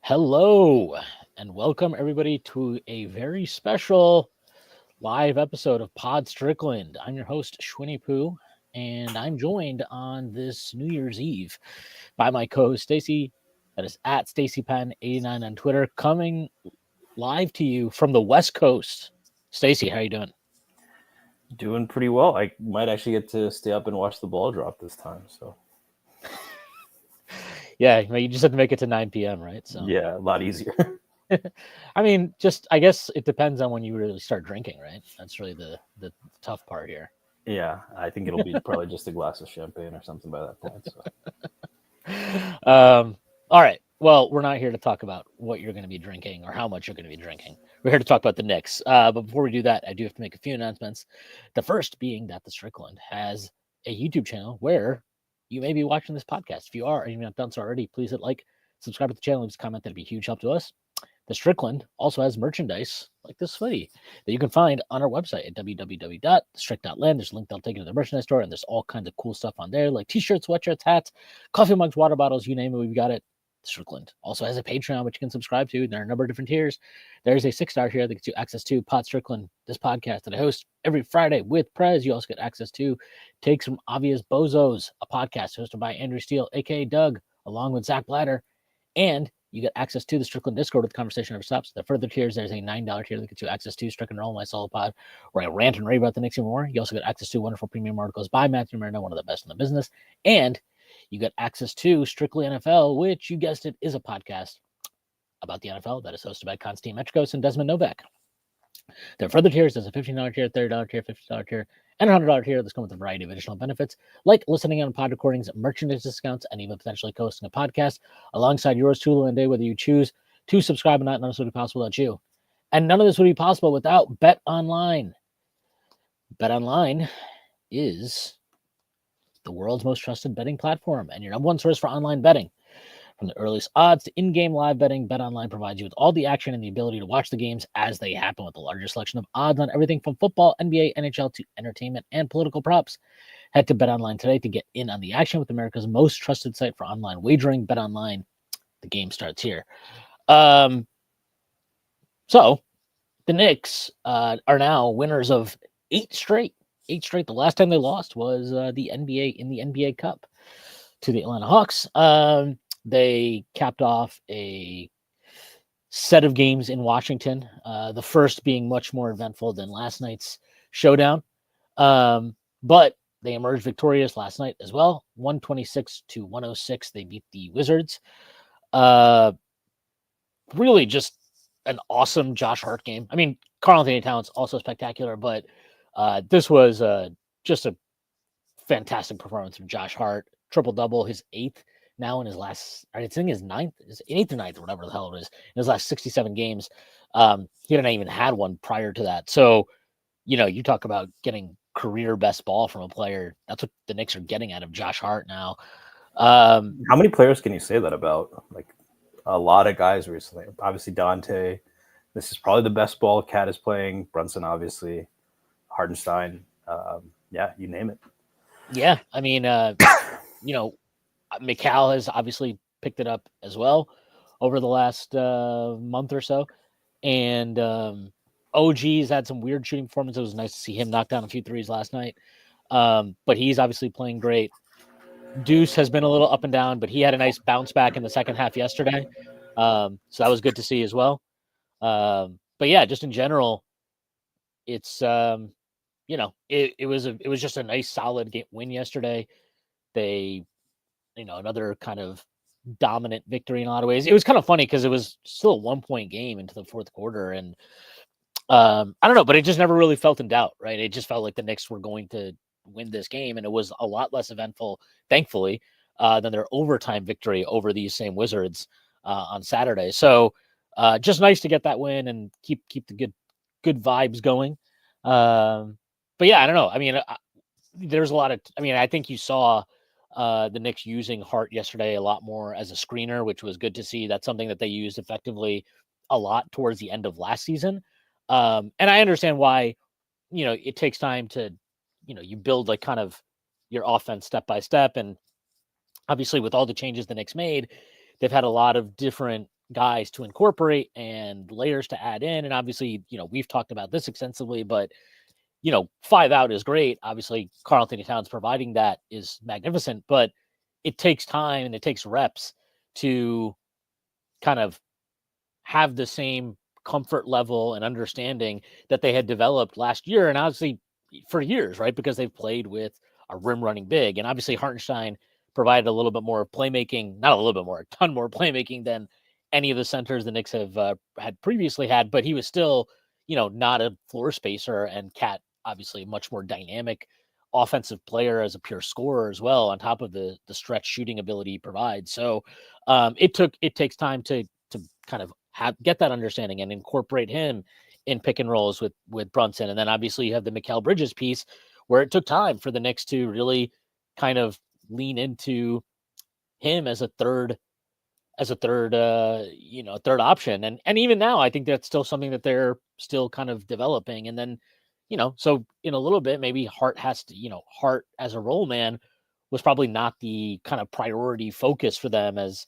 Hello, and welcome everybody to a very special live episode of Pod Strickland. I'm your host, Shwin and I'm joined on this New Year's Eve by my co-host Stacy. That is at StacyPen89 on Twitter, coming live to you from the West Coast. Stacy, how you doing? Doing pretty well. I might actually get to stay up and watch the ball drop this time. So Yeah, you just have to make it to 9 p.m., right? So yeah, a lot easier. I mean, I guess it depends on when you really start drinking, right? That's really the tough part here. Yeah, I think it'll be probably just a glass of champagne or something by that point. So. All right. Well, we're not here to talk about what you're going to be drinking or how much you're going to be drinking. We're here to talk about the Knicks. But before we do that, I do have to make a few announcements. The first being that the Strickland has a YouTube channel where you may be watching this podcast. If you are, and you've not done so already, please hit like, subscribe to the channel, leave a comment. That'd be a huge help to us. The Strickland also has merchandise like this hoodie that you can find on our website at www.strick.land. There's a link that'll take you to the merchandise store, and there's all kinds of cool stuff on there, like t-shirts, sweatshirts, hats, coffee mugs, water bottles, you name it, we've got it. Strickland also has a Patreon, which you can subscribe to. There are a number of different tiers. There's a $6 tier that gets you access to Pod Strickland, this podcast that I host every Friday with Prez. You also get access to Take Some Obvious Bozos, a podcast hosted by Andrew Steele, aka Doug, along with Zach Blatter. And you get access to the Strickland Discord where the conversation never stops. The further tiers, there's a $9 tier that gets you access to Strickland Roll, my solo pod, where I rant and rave about the Knicks even more. You also get access to wonderful premium articles by Matthew Marino, one of the best in the business. And you get access to Strictly NFL, which, you guessed it, is a podcast about the NFL that is hosted by Konstantin Metrikos and Desmond Novak. There are further tiers. There's a $15 tier, $30 tier, $50 tier, and $100 tier that's come with a variety of additional benefits, like listening on pod recordings, merchandise discounts, and even potentially hosting a podcast alongside yours truly one day, whether you choose to subscribe or not. None of this would be possible without you. And none of this would be possible without Bet Online. Bet Online is the world's most trusted betting platform and your number one source for online betting. From the earliest odds to in-game live betting, BetOnline provides you with all the action and the ability to watch the games as they happen with the largest selection of odds on everything from football, NBA, NHL to entertainment and political props. Head to BetOnline today to get in on the action with America's most trusted site for online wagering. BetOnline, the game starts here. So the Knicks are now winners of 8 straight. 8 straight. The last time they lost was the NBA Cup to the Atlanta Hawks. They capped off a set of games in Washington, the first being much more eventful than last night's showdown. But they emerged victorious last night as well. 126-106. They beat the Wizards. Really just an awesome Josh Hart game. I mean, Karl-Anthony Towns also spectacular, but this was just a fantastic performance from Josh Hart. Triple-double, his 8th. Now in his last, I think his 9th, his 8th or 9th, or whatever the hell it is, in his last 67 games. He hadn't even had one prior to that. So, you talk about getting career best ball from a player. That's what the Knicks are getting out of Josh Hart now. How many players can you say that about? Like a lot of guys recently. Obviously, Dante. This is probably the best ball Cat is playing. Brunson, obviously. Hardenstein. Yeah, you name it. Yeah, I mean, Mikal has obviously picked it up as well over the last month or so. And OG's had some weird shooting performances. It was nice to see him knock down a few threes last night. But he's obviously playing great. Deuce has been a little up and down, but he had a nice bounce back in the second half yesterday. So that was good to see as well. But yeah, just in general, it's, it was just a nice solid win yesterday. They, another kind of dominant victory in a lot of ways. It was kind of funny because it was still a 1-point game into the fourth quarter. And I don't know, but it just never really felt in doubt, right? It just felt like the Knicks were going to win this game. And it was a lot less eventful, thankfully, than their overtime victory over these same Wizards on Saturday. So just nice to get that win and keep the good vibes going. But yeah, I don't know. I mean, there's a lot of, I think you saw the Knicks using Hart yesterday a lot more as a screener, which was good to see. That's something that they used effectively a lot towards the end of last season. And I understand why, it takes time to, you build like kind of your offense step by step. And obviously with all the changes the Knicks made, they've had a lot of different guys to incorporate and layers to add in. And obviously, we've talked about this extensively, but 5 out is great. Obviously, Karl Anthony Towns providing that is magnificent, but it takes time and it takes reps to kind of have the same comfort level and understanding that they had developed last year. And obviously for years, right? Because they've played with a rim running big. And obviously Hartenstein provided a little bit more playmaking, not a little bit more, a ton more playmaking than any of the centers the Knicks have had previously had, but he was still, not a floor spacer, and Cat obviously a much more dynamic offensive player as a pure scorer as well, on top of the stretch shooting ability he provides. So it takes time to kind of get that understanding and incorporate him in pick and rolls with Brunson. And then obviously you have the Mikal Bridges piece where it took time for the Knicks to really kind of lean into him as a third third option. And even now, I think that's still something that they're still kind of developing. And then, so in a little bit, maybe Hart as a role man was probably not the kind of priority focus for them as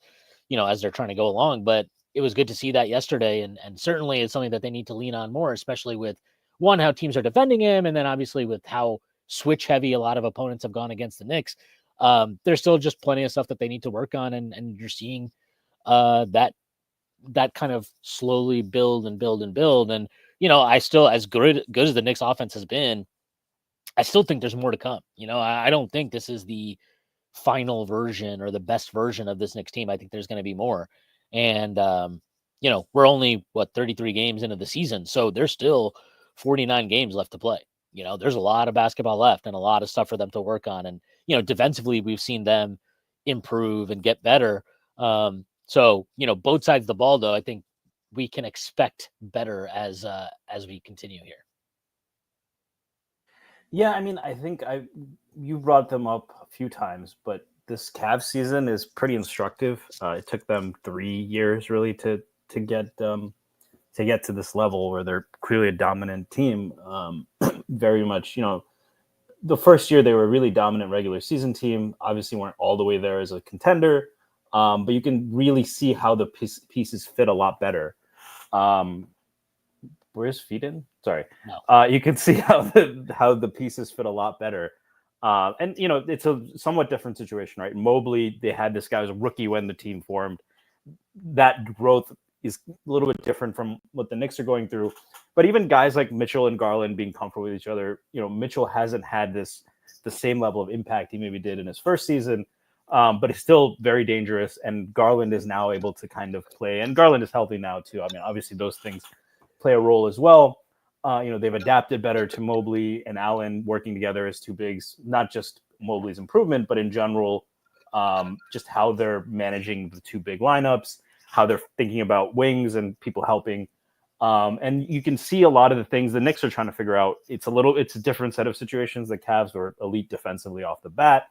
they're trying to go along. But it was good to see that yesterday. And certainly it's something that they need to lean on more, especially with one, how teams are defending him. And then obviously with how switch heavy a lot of opponents have gone against the Knicks. There's still just plenty of stuff that they need to work on. And you're seeing that kind of slowly build and build and build. And, I still, as good as the Knicks offense has been, I still think there's more to come. I don't think this is the final version or the best version of this Knicks team. I think there's going to be more. And, we're only 33 games into the season. So there's still 49 games left to play. There's a lot of basketball left and a lot of stuff for them to work on. And, defensively, we've seen them improve and get better. So, both sides of the ball, though, I think we can expect better as we continue here. Yeah, I mean, I think you brought them up a few times, but this Cavs season is pretty instructive. It took them 3 years really to get to this level where they're clearly a dominant team. Very much, the first year they were a really dominant regular season team. Obviously, weren't all the way there as a contender. But you can really see how the pieces fit a lot better. Where's Feeden? Sorry. No. You can see how the pieces fit a lot better. And, it's a somewhat different situation, right? Mobley, they had this guy was a rookie when the team formed. That growth is a little bit different from what the Knicks are going through. But even guys like Mitchell and Garland being comfortable with each other, Mitchell hasn't had the same level of impact he maybe did in his first season. But it's still very dangerous, and Garland is now able to kind of play. And Garland is healthy now too. I mean, obviously those things play a role as well. They've adapted better to Mobley and Allen working together as two bigs. Not just Mobley's improvement, but in general, just how they're managing the two big lineups, how they're thinking about wings and people helping. And you can see a lot of the things the Knicks are trying to figure out. It's a different set of situations. The Cavs were elite defensively off the bat.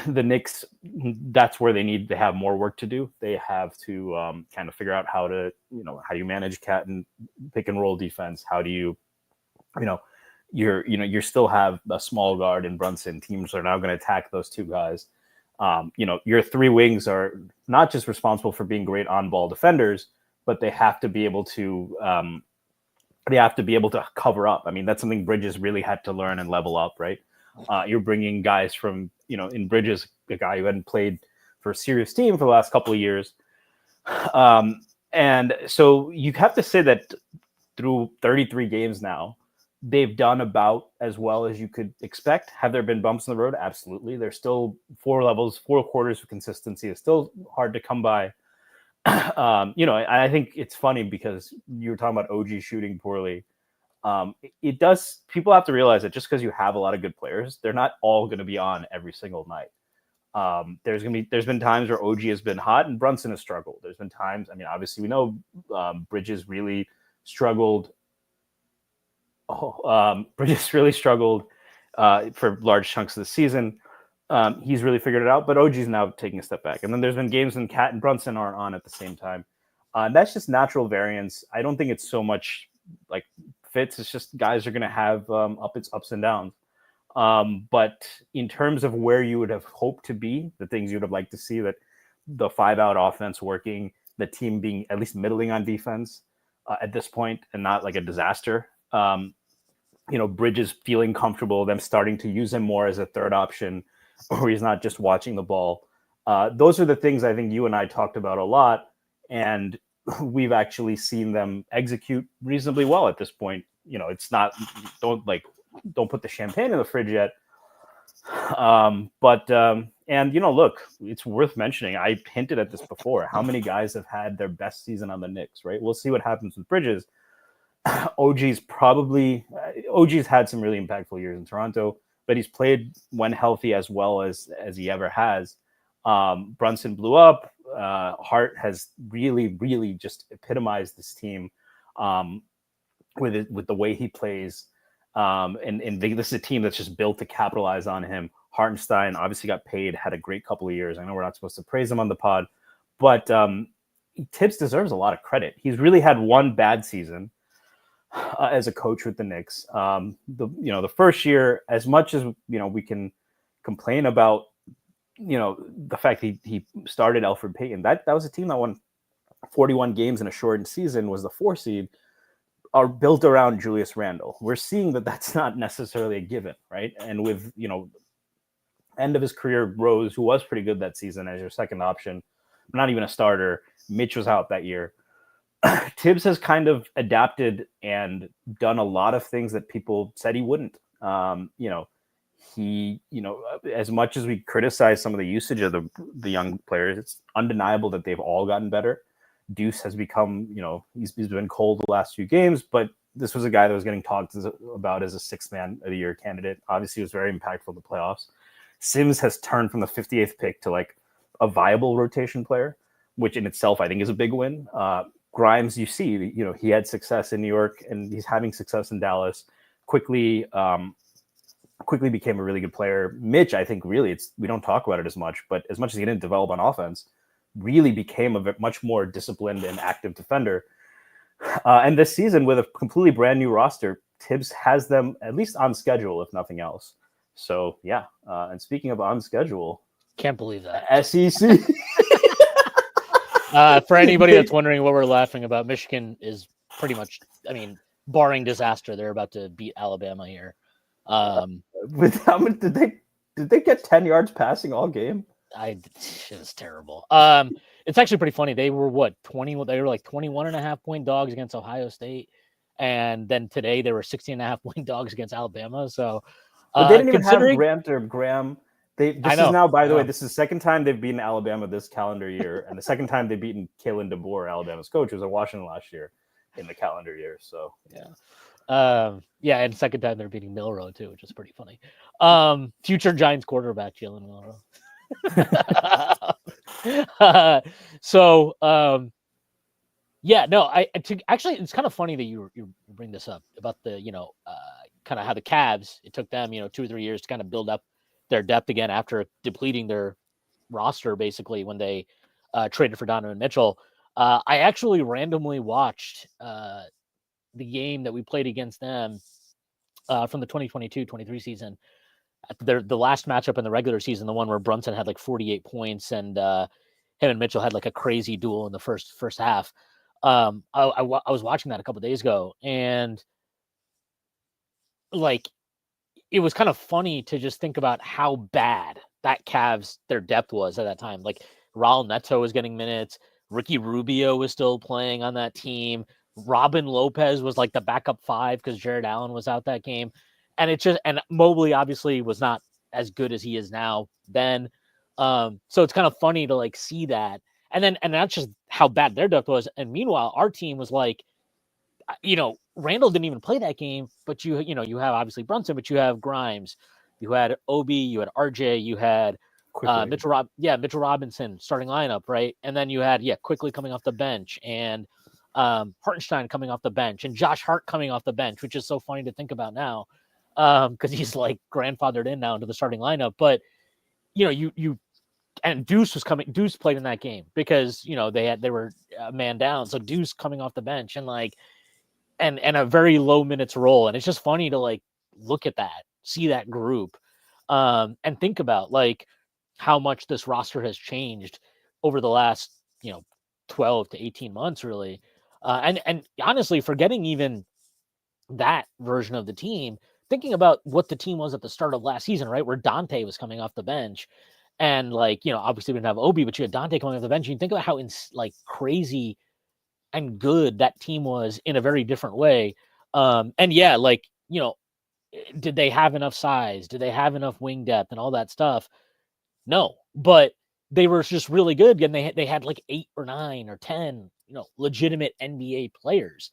The Knicks, that's where they have more work to do. They have to kind of figure out how do you manage cat and pick and roll defense? How do you still have a small guard in Brunson. Teams are now going to attack those two guys. Your three wings are not just responsible for being great on-ball defenders, but they have to be able to cover up. I mean, that's something Bridges really had to learn and level up, right? You're bringing guys from, in Bridges, a guy who hadn't played for a serious team for the last couple of years. And so you have to say that through 33 games now, they've done about as well as you could expect. Have there been bumps in the road? Absolutely. There's still 4 quarters of consistency. It's still hard to come by. I think it's funny because you were talking about OG shooting poorly. It does. People have to realize that just because you have a lot of good players, they're not all going to be on every single night. There's been times where OG has been hot and Brunson has struggled. There's been times. I mean, obviously we know Bridges really struggled. Bridges really struggled for large chunks of the season. He's really figured it out, but OG's now taking a step back. And then there's been games when Cat and Brunson aren't on at the same time. That's just natural variance. I don't think it's so much like fits. It's just guys are going to have ups and downs. But in terms of where you would have hoped to be, the things you would have liked to see, that the 5-out offense working, the team being at least middling on defense at this point and not like a disaster. Bridges feeling comfortable, them starting to use him more as a third option, where he's not just watching the ball. Those are the things I think you and I talked about a lot, and we've actually seen them execute reasonably well at this point. It's not, don't put the champagne in the fridge yet. Look, it's worth mentioning. I hinted at this before. How many guys have had their best season on the Knicks, right? We'll see what happens with Bridges. OG's had some really impactful years in Toronto, but he's played when healthy as well as he ever has. Brunson blew up. Hart has really, really just epitomized this team with the way he plays. And this is a team that's just built to capitalize on him. Hartenstein obviously got paid, had a great couple of years. I know we're not supposed to praise him on the pod, but Tibbs deserves a lot of credit. He's really had one bad season as a coach with the Knicks. The first year, as much as we can complain about the fact he started Elfrid Payton, that was a team that won 41 games in a shortened season, was the 4 seed, are built around Julius Randle. We're seeing that that's not necessarily a given, right? And with end of his career, Rose, who was pretty good that season as your second option, not even a starter. Mitch was out that year. Tibbs has kind of adapted and done a lot of things that people said he wouldn't. He, as much as we criticize some of the usage of the young players, it's undeniable that they've all gotten better. Deuce has become, he's been cold the last few games, but this was a guy that was getting talked about as a 6th man of the year candidate. Obviously, he was very impactful in the playoffs. Sims has turned from the 58th pick to like a viable rotation player, which in itself I think is a big win. Grimes, you see, he had success in New York and he's having success in Dallas. Quickly became a really good player. Mitch, I think really we don't talk about it as much, but as much as he didn't develop on offense, really became a much more disciplined and active defender. And this season, with a completely brand new roster, Tibbs has them at least on schedule, if nothing else. So, yeah. And speaking of on schedule. Can't believe that. SEC. For anybody that's wondering what we're laughing about, Michigan is pretty much, barring disaster, they're about to beat Alabama here. With how much did they get 10 yards passing all game? It was terrible. It's actually pretty funny. They were 20? They were like 21.5 point dogs against Ohio State. And then today they were 16.5 point dogs against Alabama. So, but they didn't even have Grant or Graham. This is now, by the way, this is the second time they've beaten Alabama this calendar year. And the second time they've beaten Kalen DeBoer, Alabama's coach, who was at Washington last year in the calendar year. So, yeah. And second time they're beating Milroe too, which is pretty funny. Future Giants quarterback, Jalen Milroe. Actually, it's kind of funny that you bring this up about the kind of how the Cavs, it took them 2 or 3 years to kind of build up their depth again after depleting their roster basically when they traded for Donovan Mitchell. I actually randomly watched the game that we played against them from the 2022-23 season. The last matchup in the regular season, the one where Brunson had like 48 points and him and Mitchell had like a crazy duel in the first half. I was watching that a couple of days ago, and like it was kind of funny to just think about how bad that Cavs their depth was at that time. Like Raul Neto was getting minutes, Ricky Rubio was still playing on that team, Robin Lopez was like the backup 5 because Jared Allen was out that game. And Mobley obviously was not as good as he is now then. So it's kind of funny to like see that. And that's just how bad their depth was. And meanwhile, our team was like, Randall didn't even play that game, but you have obviously Brunson, but you have Grimes, you had Obi, you had RJ, you had Mitchell Robinson starting lineup, right? And then you had Quickly coming off the bench and Hartenstein coming off the bench and Josh Hart coming off the bench, which is so funny to think about now. Because he's like grandfathered in now into the starting lineup. But and Deuce played in that game because they were a man down. So Deuce coming off the bench and like and a very low minutes role. And it's just funny to like look at that, see that group, and think about like how much this roster has changed over the last 12 to 18 months, really. And honestly, forgetting even that version of the team, thinking about what the team was at the start of last season, right, where Dante was coming off the bench, and like, obviously we didn't have Obi, but you had Dante coming off the bench. You think about how like crazy and good that team was in a very different way. And yeah, like, did they have enough size? Did they have enough wing depth and all that stuff? No, but they were just really good, and they had like 8 or 9 or 10, legitimate NBA players.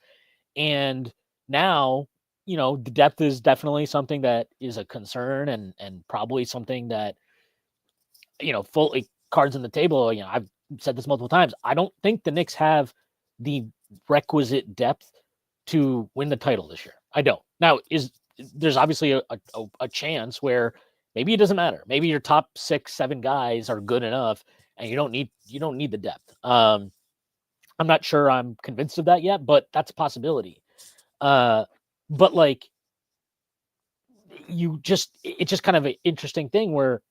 And now, the depth is definitely something that is a concern, and probably something that, fully cards on the table. I've said this multiple times. I don't think the Knicks have the requisite depth to win the title this year. I don't. Now, there's obviously a chance where maybe it doesn't matter. Maybe your top 6, 7 guys are good enough, and you don't need the depth. I'm not sure I'm convinced of that yet, but that's a possibility. But like, it's just kind of an interesting thing where,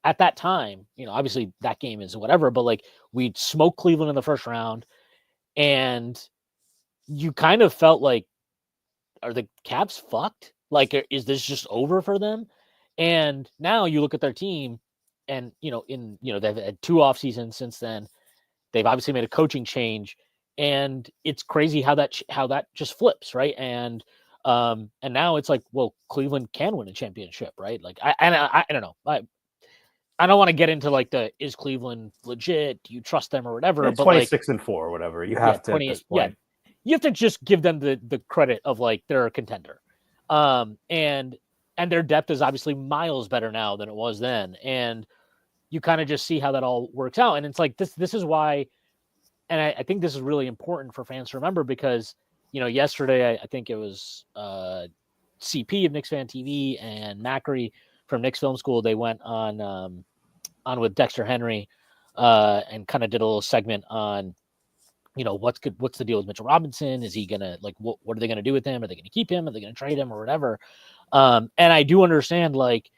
at that time, obviously that game is whatever, but like, we'd smoke Cleveland in the first round, and you kind of felt like, are the Cavs fucked? Like, is this just over for them? And now you look at their team, and they've had 2 off seasons since then. They've obviously made a coaching change, and it's crazy how that just flips, right? And now it's like, well, Cleveland can win a championship, right? Like, I don't know. I don't want to get into like is Cleveland legit? Do you trust them or whatever? Yeah, but 26 and 4 or whatever. You have to at this point. Yeah, you have to just give them the credit of like they're a contender. And their depth is obviously miles better now than it was then. And you kind of just see how that all works out. And it's like this is why, and I think this is really important for fans to remember, because yesterday I think it was CP of Knicks Fan TV and Macri from Knicks Film School. They went on with Dexter Henry and kind of did a little segment on what's the deal with Mitchell Robinson? Is he gonna, like, what are they gonna do with him? Are they gonna keep him? Are they gonna trade him or whatever? And I do understand, like,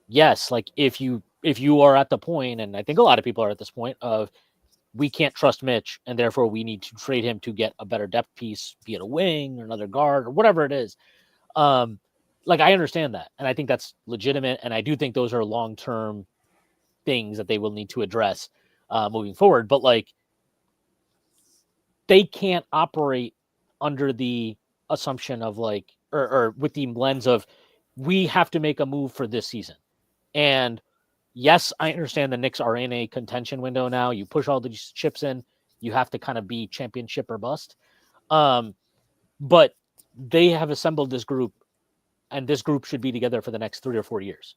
yes, like if you are at the point, and I think a lot of people are at this point of, we can't trust Mitch, and therefore we need to trade him to get a better depth piece, be it a wing or another guard or whatever it is. Like, I understand that, and I think that's legitimate, and I do think those are long-term things that they will need to address moving forward. But like, they can't operate under the assumption of like, or with the lens of, we have to make a move for this season. And yes, I understand the Knicks are in a contention window now. You push all these chips in, you have to kind of be championship or bust. But they have assembled this group, and this group should be together for the next 3 or 4 years.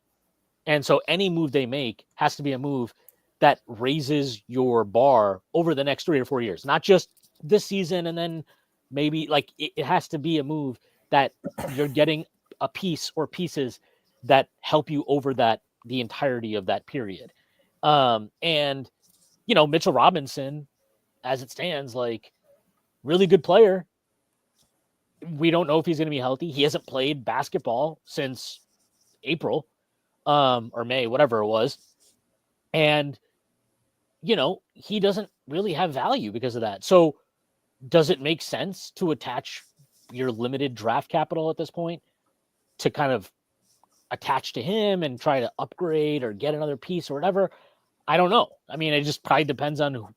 And so any move they make has to be a move that raises your bar over the next 3 or 4 years, not just this season. And then maybe, like, it has to be a move that you're getting a piece or pieces that help you over the entirety of that period. And Mitchell Robinson, as it stands, like, really good player. We don't know if he's going to be healthy. He hasn't played basketball since April or May, whatever it was. And he doesn't really have value because of that. So does it make sense to attach your limited draft capital at this point to kind of attach to him and try to upgrade or get another piece or whatever? I don't know. I mean, it just probably depends on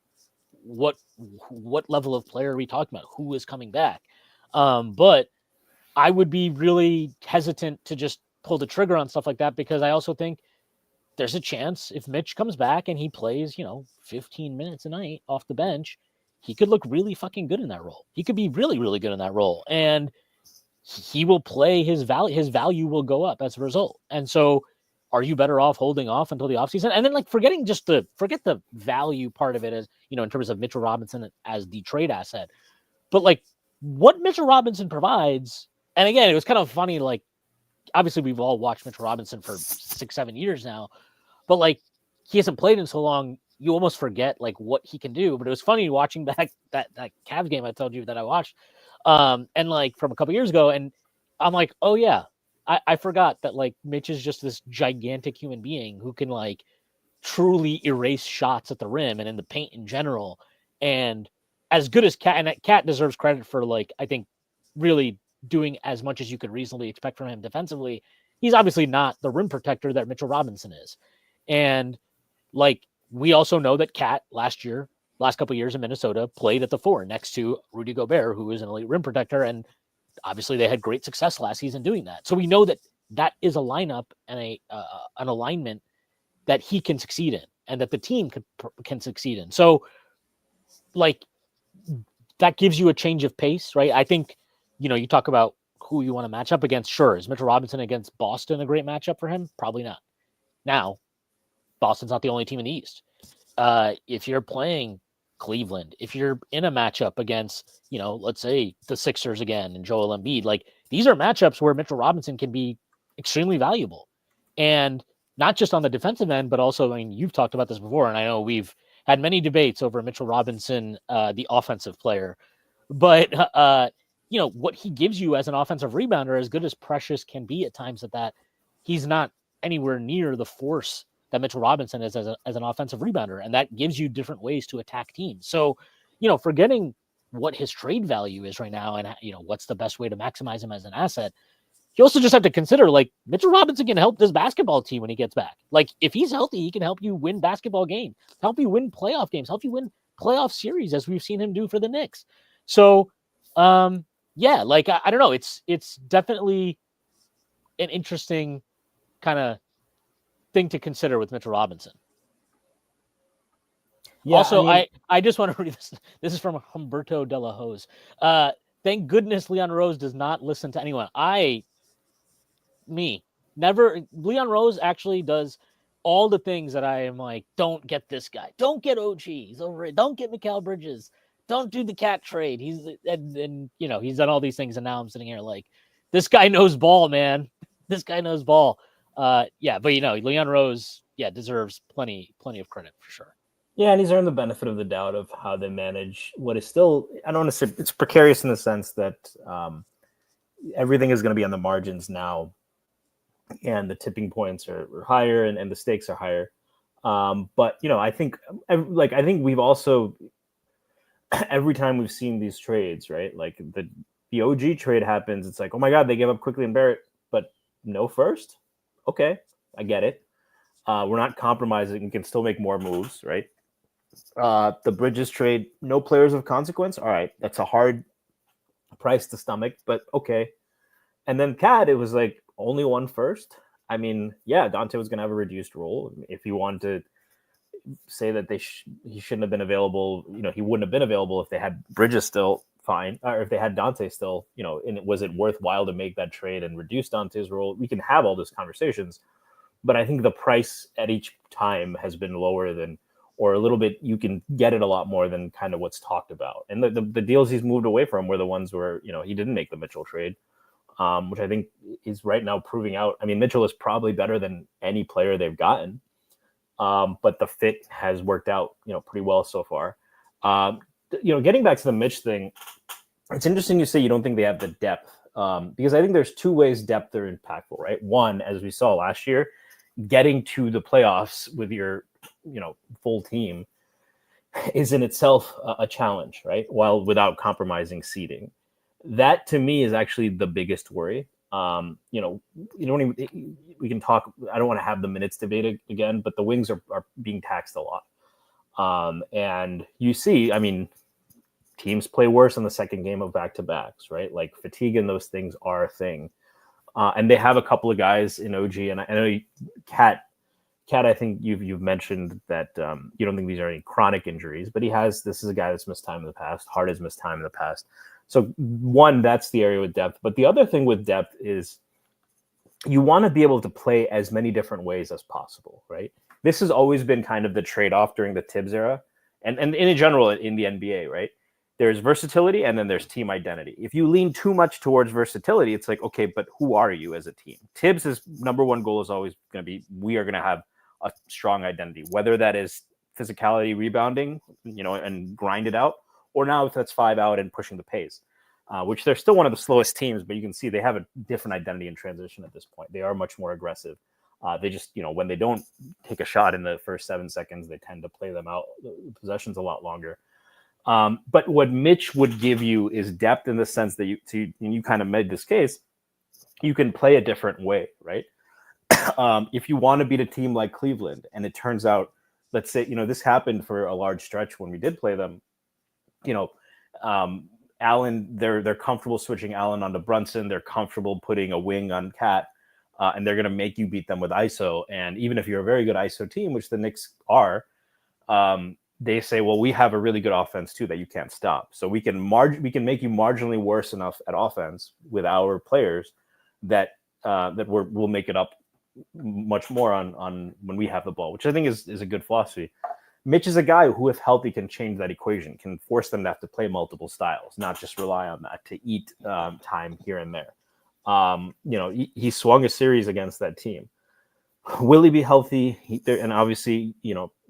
what level of player are we talking about, who is coming back. But I would be really hesitant to just pull the trigger on stuff like that, because I also think there's a chance if Mitch comes back and he plays, 15 minutes a night off the bench, he could look really fucking good in that role. He could be really, really good in that role. And he will play his value will go up as a result. And so are you better off holding off until the offseason? And then, like, forget the value part of it, as, in terms of Mitchell Robinson as the trade asset. But like, what Mitchell Robinson provides, and again, it was kind of funny, like, obviously we've all watched Mitchell Robinson for 6-7 years now, but like, he hasn't played in so long, you almost forget like what he can do. But it was funny watching back that Cavs game I told you that I watched, and like from a couple years ago, and I'm like, oh yeah, I forgot that like Mitch is just this gigantic human being who can like truly erase shots at the rim and in the paint in general. And as good as Cat, and Cat deserves credit for, like, I think really doing as much as you could reasonably expect from him defensively. He's obviously not the rim protector that Mitchell Robinson is. And like, we also know that Cat last couple of years in Minnesota, played at the 4 next to Rudy Gobert, who is an elite rim protector. And obviously they had great success last season doing that. So we know that that is a lineup and an alignment that he can succeed in and that the team can succeed in. So like, that gives you a change of pace, right? I think, you talk about who you want to match up against. Sure. Is Mitchell Robinson against Boston a great matchup for him? Probably not. Now, Boston's not the only team in the East. If you're playing Cleveland, if you're in a matchup against, let's say the Sixers again and Joel Embiid, like, these are matchups where Mitchell Robinson can be extremely valuable. And not just on the defensive end, but also, I mean, you've talked about this before, and I know we've had many debates over Mitchell Robinson, the offensive player, but what he gives you as an offensive rebounder, as good as Precious can be at times at that, he's not anywhere near the force that Mitchell Robinson is as an offensive rebounder, and that gives you different ways to attack teams. So, forgetting what his trade value is right now, and what's the best way to maximize him as an asset, you also just have to consider, like, Mitchell Robinson can help this basketball team when he gets back. Like, if he's healthy, he can help you win basketball games, help you win playoff games, help you win playoff series, as we've seen him do for the Knicks. So, yeah, like, I don't know. It's definitely an interesting kind of thing to consider with Mitchell Robinson. Yeah, also, I just want to read this. This is from Humberto De La Hoz. Thank goodness Leon Rose does not listen to anyone. Leon Rose actually does all the things that I am like, don't get this guy. Don't get OG. He's over it. Don't get Mikal Bridges. Don't do the Cat trade. He's done all these things, and now I'm sitting here like, this guy knows ball, man. This guy knows ball. Yeah, but Leon Rose, deserves plenty of credit for sure. Yeah, and he's earned the benefit of the doubt of how they manage what is still, I don't want to say it's precarious in the sense that everything is going to be on the margins now, and the tipping points are higher, and the stakes are higher. But I think we've also, every time we've seen these trades, right? Like the OG trade happens, it's like, oh my God, they gave up Quickly and Barrett, but no first. Okay, I get it. We're not compromising. We can still make more moves, right? The Bridges trade, no players of consequence. All right, that's a hard price to stomach, but okay. And then Cat, it was like only one first. I mean, yeah, Dante was going to have a reduced role. If you want to say that he shouldn't have been available, he wouldn't have been available if they had Bridges still, fine, or if they had Dante still, and was it worthwhile to make that trade and reduce Dante's role? We can have all those conversations, but I think the price at each time has been lower than, or a little bit, you can get it a lot more than kind of what's talked about. And the deals he's moved away from were the ones where, he didn't make the Mitchell trade, which I think is right now proving out. I mean, Mitchell is probably better than any player they've gotten, but the fit has worked out, pretty well so far. Getting back to the Mitch thing, it's interesting you say you don't think they have the depth, because I think there's two ways depth are impactful, right? One, as we saw last year, getting to the playoffs with your, full team is in itself a challenge, right? While without compromising seeding. That to me is actually the biggest worry. We can talk, I don't want to have the minutes debate again, but the Wings are being taxed a lot. And you see, I mean, teams play worse in the second game of back-to-backs, right? Like fatigue and those things are a thing. And they have a couple of guys in OG, and I know Cat, I think you've mentioned that you don't think these are any chronic injuries, but this is a guy that's missed time in the past. Hart has missed time in the past. So one, that's the area with depth. But the other thing with depth is you want to be able to play as many different ways as possible, right? This has always been kind of the trade-off during the Tibbs era, and in general in the NBA, right? There's versatility and then there's team identity. If you lean too much towards versatility, it's like, okay, but who are you as a team? Tibbs' number one goal is always going to be, we are going to have a strong identity, whether that is physicality, rebounding, and grind it out, or now if that's 5 out and pushing the pace, which they're still one of the slowest teams, but you can see they have a different identity in transition at this point. They are much more aggressive. They just, when they don't take a shot in the first 7 seconds, they tend to play them out. The possession's a lot longer. But what Mitch would give you is depth in the sense that you kind of made this case, you can play a different way, right? If you want to beat a team like Cleveland, and it turns out, let's say, this happened for a large stretch when we did play them, Allen, they're comfortable switching Allen onto Brunson. They're comfortable putting a wing on Cat, and they're going to make you beat them with ISO. And even if you're a very good ISO team, which the Knicks are, they say, well, we have a really good offense too that you can't stop. So we can make you marginally worse enough at offense with our players that we'll make it up much more on when we have the ball, which I think is a good philosophy. Mitch is a guy who, if healthy, can change that equation, can force them to have to play multiple styles, not just rely on that to eat time here and there. He swung a series against that team. Will he be healthy? And obviously,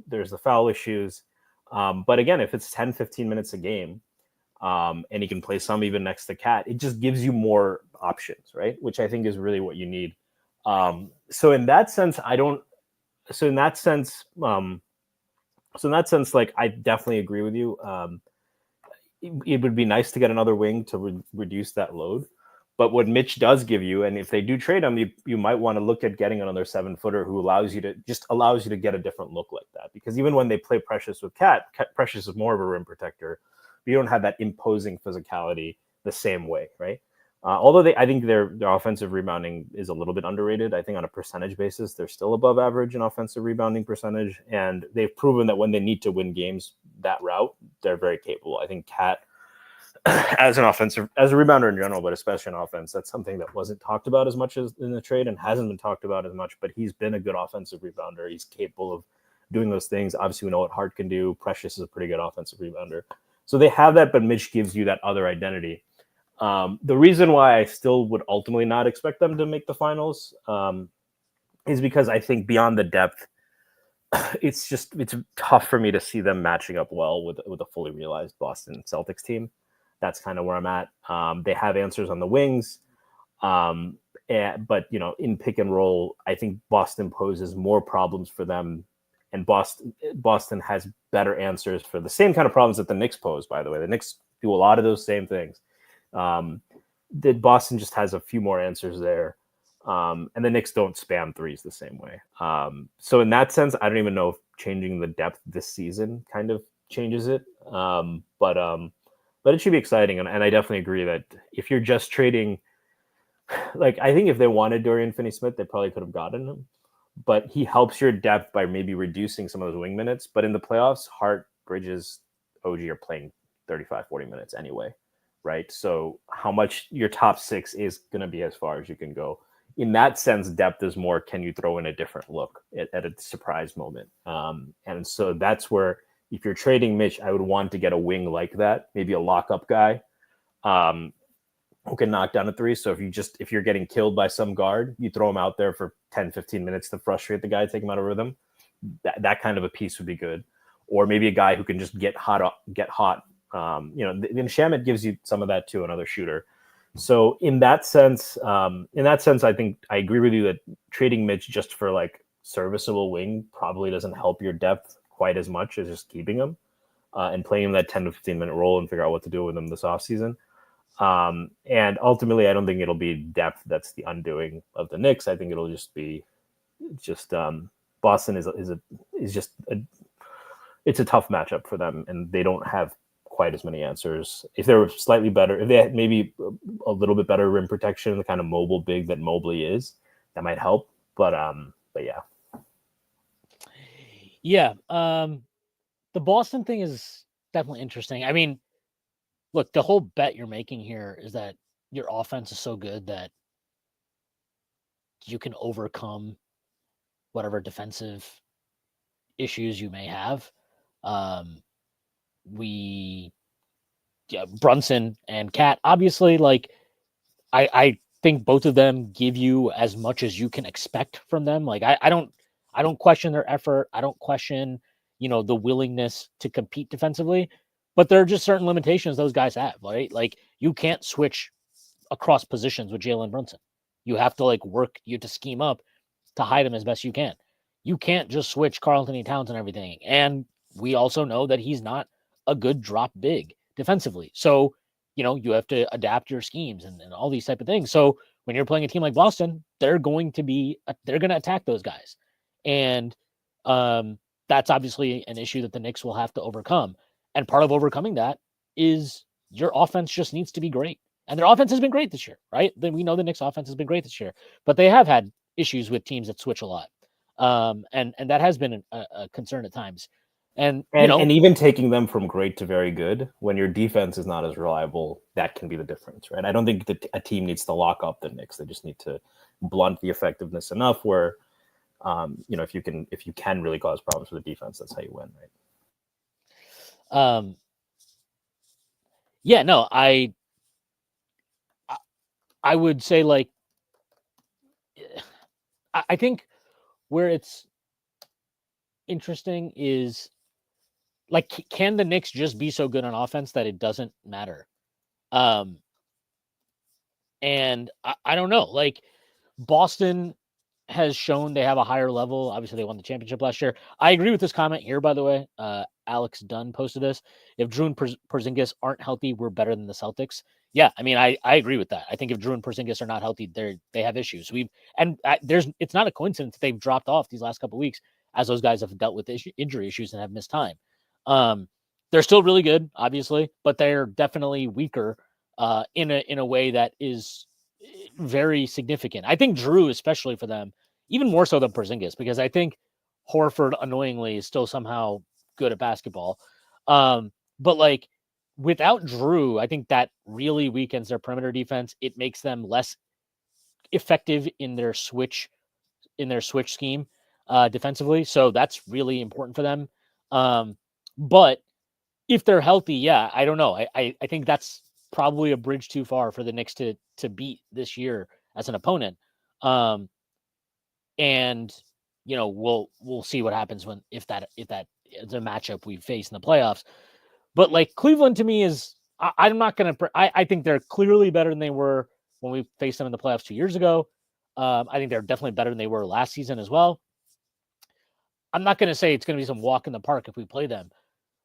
there's the foul issues. But again, if it's 10, 15 minutes a game, and he can play some even next to Cat, it just gives you more options, right? Which I think is really what you need. So in that sense, like, I definitely agree with you. It would be nice to get another wing to reduce that load. But what Mitch does give you, and if they do trade him, you might want to look at getting another 7-footer who allows you to get a different look like that. Because even when they play Precious with Cat, Precious is more of a rim protector. But you don't have that imposing physicality the same way, right? Although I think their offensive rebounding is a little bit underrated. I think on a percentage basis, they're still above average in offensive rebounding percentage. And they've proven that when they need to win games that route, they're very capable. I think Cat, as a rebounder in general, but especially in offense, that's something that wasn't talked about as much as in the trade and hasn't been talked about as much, but he's been a good offensive rebounder. He's capable of doing those things. Obviously, we know what Hart can do. Precious is a pretty good offensive rebounder. So they have that, but Mitch gives you that other identity. The reason why I still would ultimately not expect them to make the finals is because I think beyond the depth, it's tough for me to see them matching up well with a fully realized Boston Celtics team. That's kind of where I'm at. They have answers on the wings, but in pick and roll, I think Boston poses more problems for them, and Boston has better answers for the same kind of problems that the Knicks pose. By the way, the Knicks do a lot of those same things. That Boston just has a few more answers there, and the Knicks don't spam threes the same way. So in that sense, I don't even know if changing the depth this season kind of changes it. But it should be exciting, and I definitely agree that if you're just trading, like, I think if they wanted Dorian Finney-Smith, they probably could have gotten him. But he helps your depth by maybe reducing some of those wing minutes. But in the playoffs, Hart, Bridges, OG are playing 35, 40 minutes anyway, right? So how much your top six is going to be as far as you can go. In that sense, depth is more, can you throw in a different look at a surprise moment? And so that's where, if you're trading Mitch, I would want to get a wing like that, maybe a lockup guy who can knock down a three. So if you're getting killed by some guard, you throw him out there for 10, 15 minutes to frustrate the guy, take him out of rhythm. That kind of a piece would be good. Or maybe a guy who can just get hot. And Shamet gives you some of that too, another shooter. So in that sense, I think I agree with you that trading Mitch just for like serviceable wing probably doesn't help your depth quite as much as just keeping him and playing him that 10 to 15 minute role and figure out what to do with him this offseason. And ultimately, I don't think it'll be depth that's the undoing of the Knicks. I think it'll just be Boston is it's a tough matchup for them, and they don't have quite as many answers. If they were slightly better, if they had maybe a little bit better rim protection, the kind of mobile big that Mobley is, that might help. But yeah. Yeah, the Boston thing is definitely interesting. I mean, look, the whole bet you're making here is that your offense is so good that you can overcome whatever defensive issues you may have. Brunson and Cat, obviously, like, I think both of them give you as much as you can expect from them. Like, I don't question their effort. I don't question, the willingness to compete defensively, but there are just certain limitations those guys have, right? Like, you can't switch across positions with Jalen Brunson. You have to work, you have to scheme up. to hide him as best you can. You can't just switch Karl-Anthony Towns and everything. And we also know that he's not a good drop big defensively. So, you have to adapt your schemes and all these type of things. So when you're playing a team like Boston, they're going to attack those guys. And that's obviously an issue that the Knicks will have to overcome. And part of overcoming that is your offense just needs to be great. And their offense has been great this year, right? Then we know the Knicks offense has been great this year, but they have had issues with teams that switch a lot. And that has been a concern at times. And even taking them from great to very good, when your defense is not as reliable, that can be the difference, right? I don't think that a team needs to lock up the Knicks. They just need to blunt the effectiveness enough where, if you can really cause problems for the defense, that's how you win, right? Yeah, no, I would say, like, I think where it's interesting is, like, can the Knicks just be so good on offense that it doesn't matter? And I don't know. Like, Boston has shown they have a higher level. Obviously, they won the championship last year. I agree with this comment here, by the way. Alex Dunn posted this. If Drew and Porzingis aren't healthy, we're better than the Celtics. Yeah, I mean, I agree with that. I think if Drew and Porzingis are not healthy, they have issues. It's not a coincidence that they've dropped off these last couple of weeks as those guys have dealt with injury issues and have missed time. They're still really good, obviously, but they're definitely weaker in a way that is very significant. I think Drew, especially for them, even more so than Porzingis, because I think Horford, annoyingly, is still somehow good at basketball. But, like, without Drew, I think that really weakens their perimeter defense. It makes them less effective in their switch scheme defensively. So that's really important for them. But if they're healthy, yeah, I don't know. I think that's probably a bridge too far for the Knicks to beat this year as an opponent. And we'll see what happens if that is a matchup we face in the playoffs. But, like, Cleveland to me is, I'm not going to, I think they're clearly better than they were when we faced them in the playoffs 2 years ago. I think they're definitely better than they were last season as well. I'm not going to say it's going to be some walk in the park if we play them,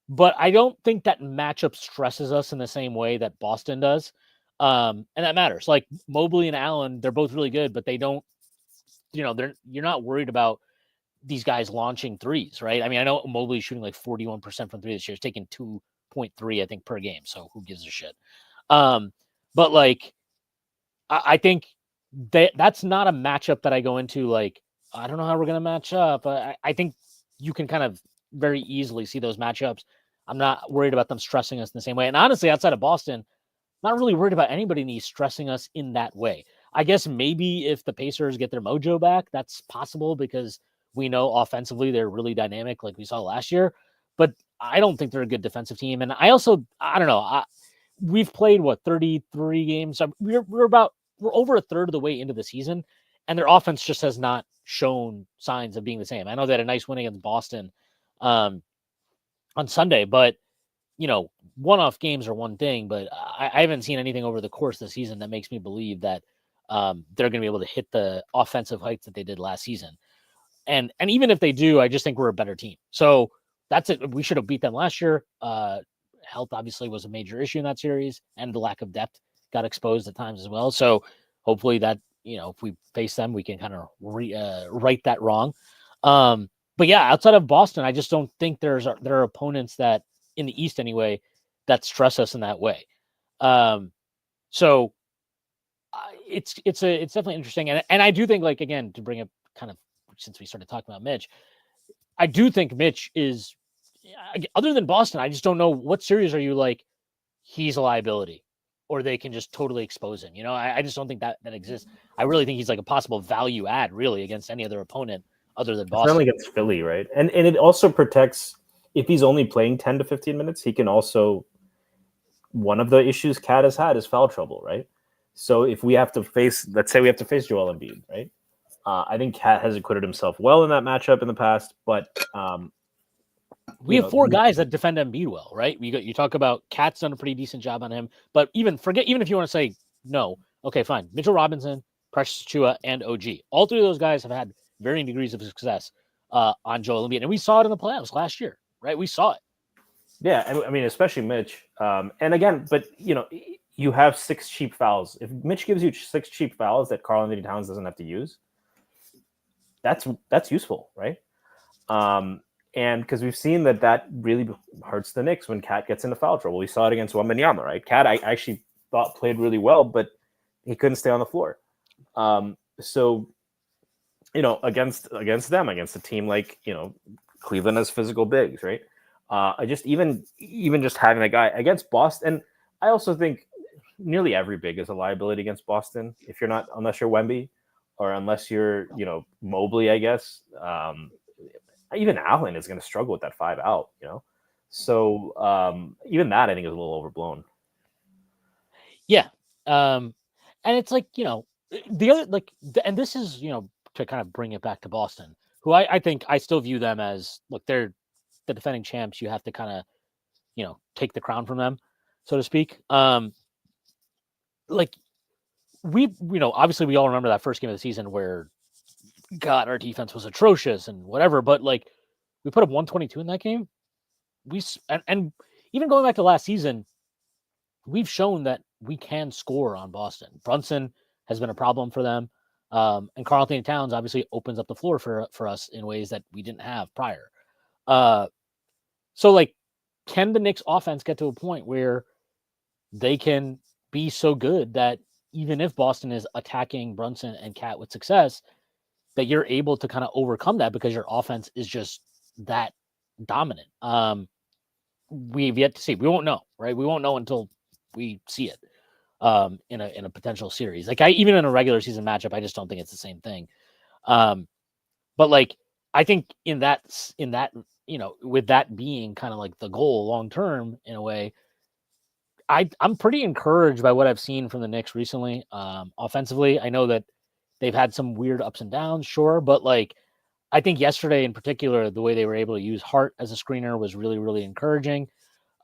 but I don't think that matchup stresses us in the same way that Boston does. And that matters. Like, Mobley and Allen, they're both really good, but they don't, you're not worried about these guys launching threes, right? I mean, I know Mobley's shooting like 41% from three this year. He's taking 2.3, I think, per game. So who gives a shit? But, like, I think that's not a matchup that I go into like, I don't know how we're going to match up. I think you can kind of very easily see those matchups. I'm not worried about them stressing us in the same way. And honestly, outside of Boston, not really worried about anybody in the East stressing us in that way. I guess maybe if the Pacers get their mojo back, that's possible because we know offensively they're really dynamic like we saw last year. But I don't think they're a good defensive team. And I don't know. We've played, 33 games? We're over a third of the way into the season, and their offense just has not shown signs of being the same. I know they had a nice win against Boston on Sunday, but one-off games are one thing, but I haven't seen anything over the course of the season that makes me believe that they're going to be able to hit the offensive heights that they did last season. And even if they do, I just think we're a better team. So that's it. We should have beat them last year. Health obviously was a major issue in that series, and the lack of depth got exposed at times as well. So hopefully that, if we face them, we can kind of right that wrong. But yeah, outside of Boston, I just don't think there are opponents that in the East anyway that stress us in that way. So it's definitely interesting. And I do think, like, again, to bring up kind of, since we started talking about Mitch, I do think Mitch is, other than Boston, I just don't know what series are you like, he's a liability or they can just totally expose him. I just don't think that exists. I really think he's like a possible value add really against any other opponent other than Boston. Certainly against Philly, right? And it also protects, if he's only playing 10 to 15 minutes, he can also, one of the issues Cat has had is foul trouble, right? So if we have to face, let's say we have to face Joel Embiid, right? I think Cat has acquitted himself well in that matchup in the past, but we have four guys that defend Embiid well, right? You talk about Cat's done a pretty decent job on him, but even if you want to say no, okay, fine. Mitchell Robinson, Precious Achiuwa, and OG. All three of those guys have had varying degrees of success on Joel Embiid. And we saw it in the playoffs last year, right? We saw it. Yeah, I mean, especially Mitch. And again, but you have 6 cheap fouls. If Mitch gives you 6 cheap fouls that Karl-Anthony Towns doesn't have to use, that's useful, right? And because we've seen that really hurts the Knicks when Cat gets into foul trouble. We saw it against Wembanyama, right? Cat, I actually thought played really well, but he couldn't stay on the floor. So, against them, against a team like Cleveland has physical bigs, right? I just even just having a guy against Boston. I also think nearly every big is a liability against Boston. Unless you're Wemby, or unless you're Mobley, I guess. Even Allen is going to struggle with that 5 out, So even that I think is a little overblown. Yeah, and it's like the other and this is to kind of bring it back to Boston, who I think I still view them as they're the defending champs. You have to kind of take the crown from them, so to speak. We obviously we all remember that first game of the season where God, our defense was atrocious and whatever, but we put up 122 in that game. And even going back to last season, we've shown that we can score on Boston. Brunson has been a problem for them. And Karl-Anthony Towns obviously opens up the floor for us in ways that we didn't have prior. So can the Knicks offense get to a point where they can be so good that even if Boston is attacking Brunson and Cat with success, that you're able to kind of overcome that because your offense is just that dominant? We've yet to see. We won't know, right? We won't know until we see it in a potential series. Even in a regular season matchup, I just don't think it's the same thing. But I think in that with that being kind of the goal long term in a way, I'm pretty encouraged by what I've seen from the Knicks recently. Offensively, I know that they've had some weird ups and downs, sure, but I think yesterday in particular, the way they were able to use Hart as a screener was really, really encouraging.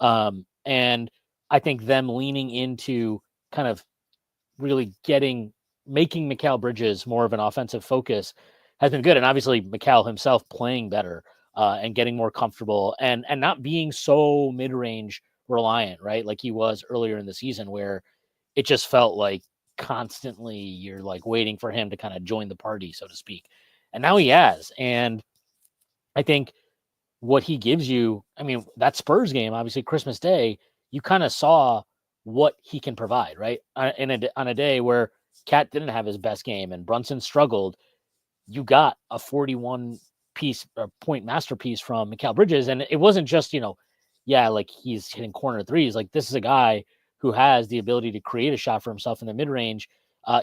And I think them leaning into kind of really making Mikal Bridges more of an offensive focus has been good. And obviously Mikal himself playing better and getting more comfortable and not being so mid-range reliant, right? Like he was earlier in the season, where it just felt like constantly you're waiting for him to kind of join the party, so to speak. And now he has. And I think what he gives you, I mean, that Spurs game, obviously Christmas Day, you kind of saw what he can provide, right? On a day where Cat didn't have his best game and Brunson struggled, you got a 41 point masterpiece from Mikal Bridges. And it wasn't just, he's hitting corner threes. This is a guy who has the ability to create a shot for himself in the mid-range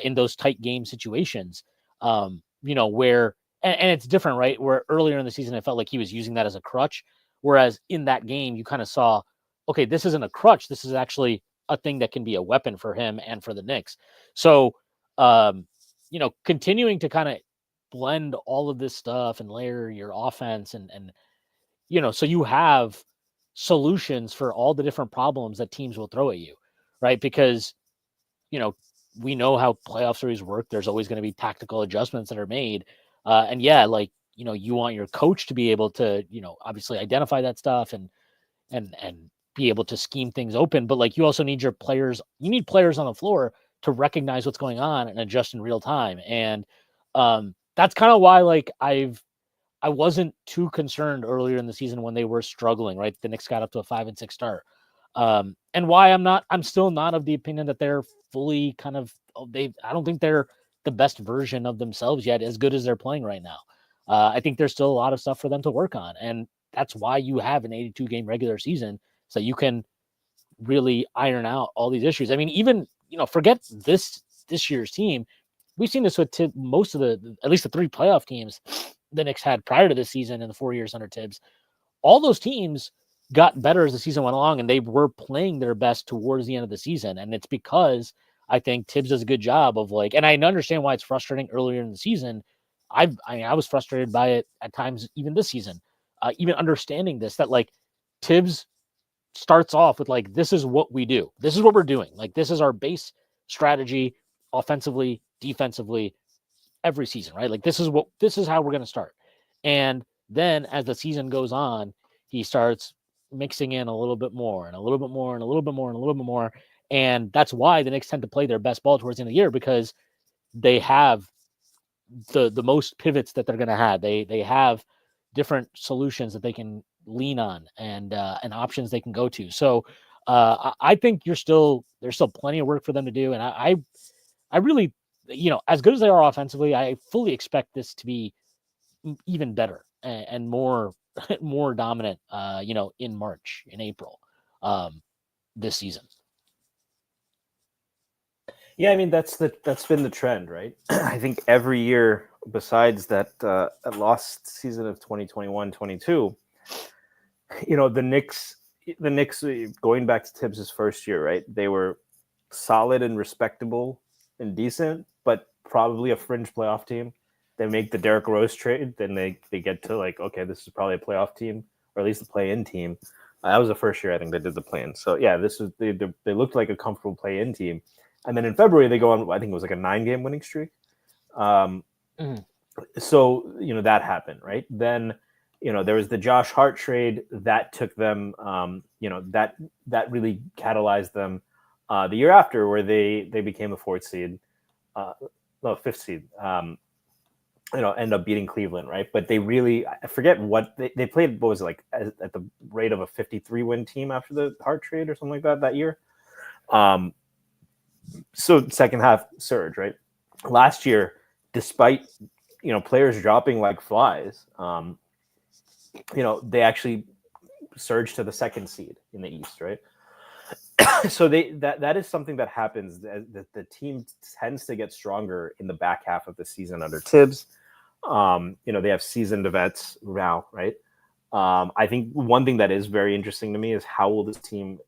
in those tight game situations, where, and it's different, right? Where earlier in the season, it felt like he was using that as a crutch. Whereas in that game, you kind of saw, okay, this isn't a crutch. This is actually a thing that can be a weapon for him and for the Knicks. So, continuing to kind of blend all of this stuff and layer your offense and so you have solutions for all the different problems that teams will throw at you, right? Because, we know how playoff series work. There's always going to be tactical adjustments that are made. And you want your coach to be able to, obviously identify that stuff and be able to scheme things open. But you also need players on the floor to recognize what's going on and adjust in real time. And that's kind of why I wasn't too concerned earlier in the season when they were struggling, right? The Knicks got up to a 5-6 start. And why I'm still not of the opinion that they're fully I don't think they're the best version of themselves yet, as good as they're playing right now. I think there's still a lot of stuff for them to work on. And that's why you have an 82 game regular season, so you can really iron out all these issues. I mean, even, forget this year's team. We've seen this with most of at least the 3 playoff teams the Knicks had prior to this season in the 4 years under Tibbs. All those teams got better as the season went along, and they were playing their best towards the end of the season. And it's because I think Tibbs does a good job of and I understand why it's frustrating earlier in the season. I was frustrated by it at times, even this season, even understanding this, that Tibbs starts off with this is what we do. This is what we're doing. This is our base strategy, offensively, defensively. every season, right? Like this is how we're going to start. And then as the season goes on, he starts mixing in a little bit more and a little bit more and a little bit more and a little bit more. And that's why the Knicks tend to play their best ball towards the end of the year, because they have the most pivots that they're going to have. They have different solutions that they can lean on and options they can go to. So I think there's still plenty of work for them to do. And I really, as good as they are offensively, I fully expect this to be even better and more more dominant, in March, in April, this season. Yeah, I mean that's been the trend, right? I think every year, besides that lost season of 2021-22, the Knicks going back to Tibbs' first year, right? They were solid and respectable and decent, but probably a fringe playoff team. They make the Derrick Rose trade, then they get to like, okay, this is probably a playoff team, or at least a play-in team. That was the first year I think they did the play-in. So yeah, this was they looked like a comfortable play-in team. And then in February they go on, I think it was like a 9-game winning streak. So that happened, right? Then there was the Josh Hart trade that took them, that really catalyzed them the year after, where they became a fifth seed. End up beating Cleveland, right? But they really, I forget what they played. What was it like at the rate of a 53 win team after the Hart trade or something like that year? So second half surge, right? Last year, despite players dropping like flies, they actually surged to the second seed in the East, right? So that is something that happens. That the team tends to get stronger in the back half of the season under Tibbs. They have seasoned vets now, right? I think one thing that is very interesting to me is how will this team,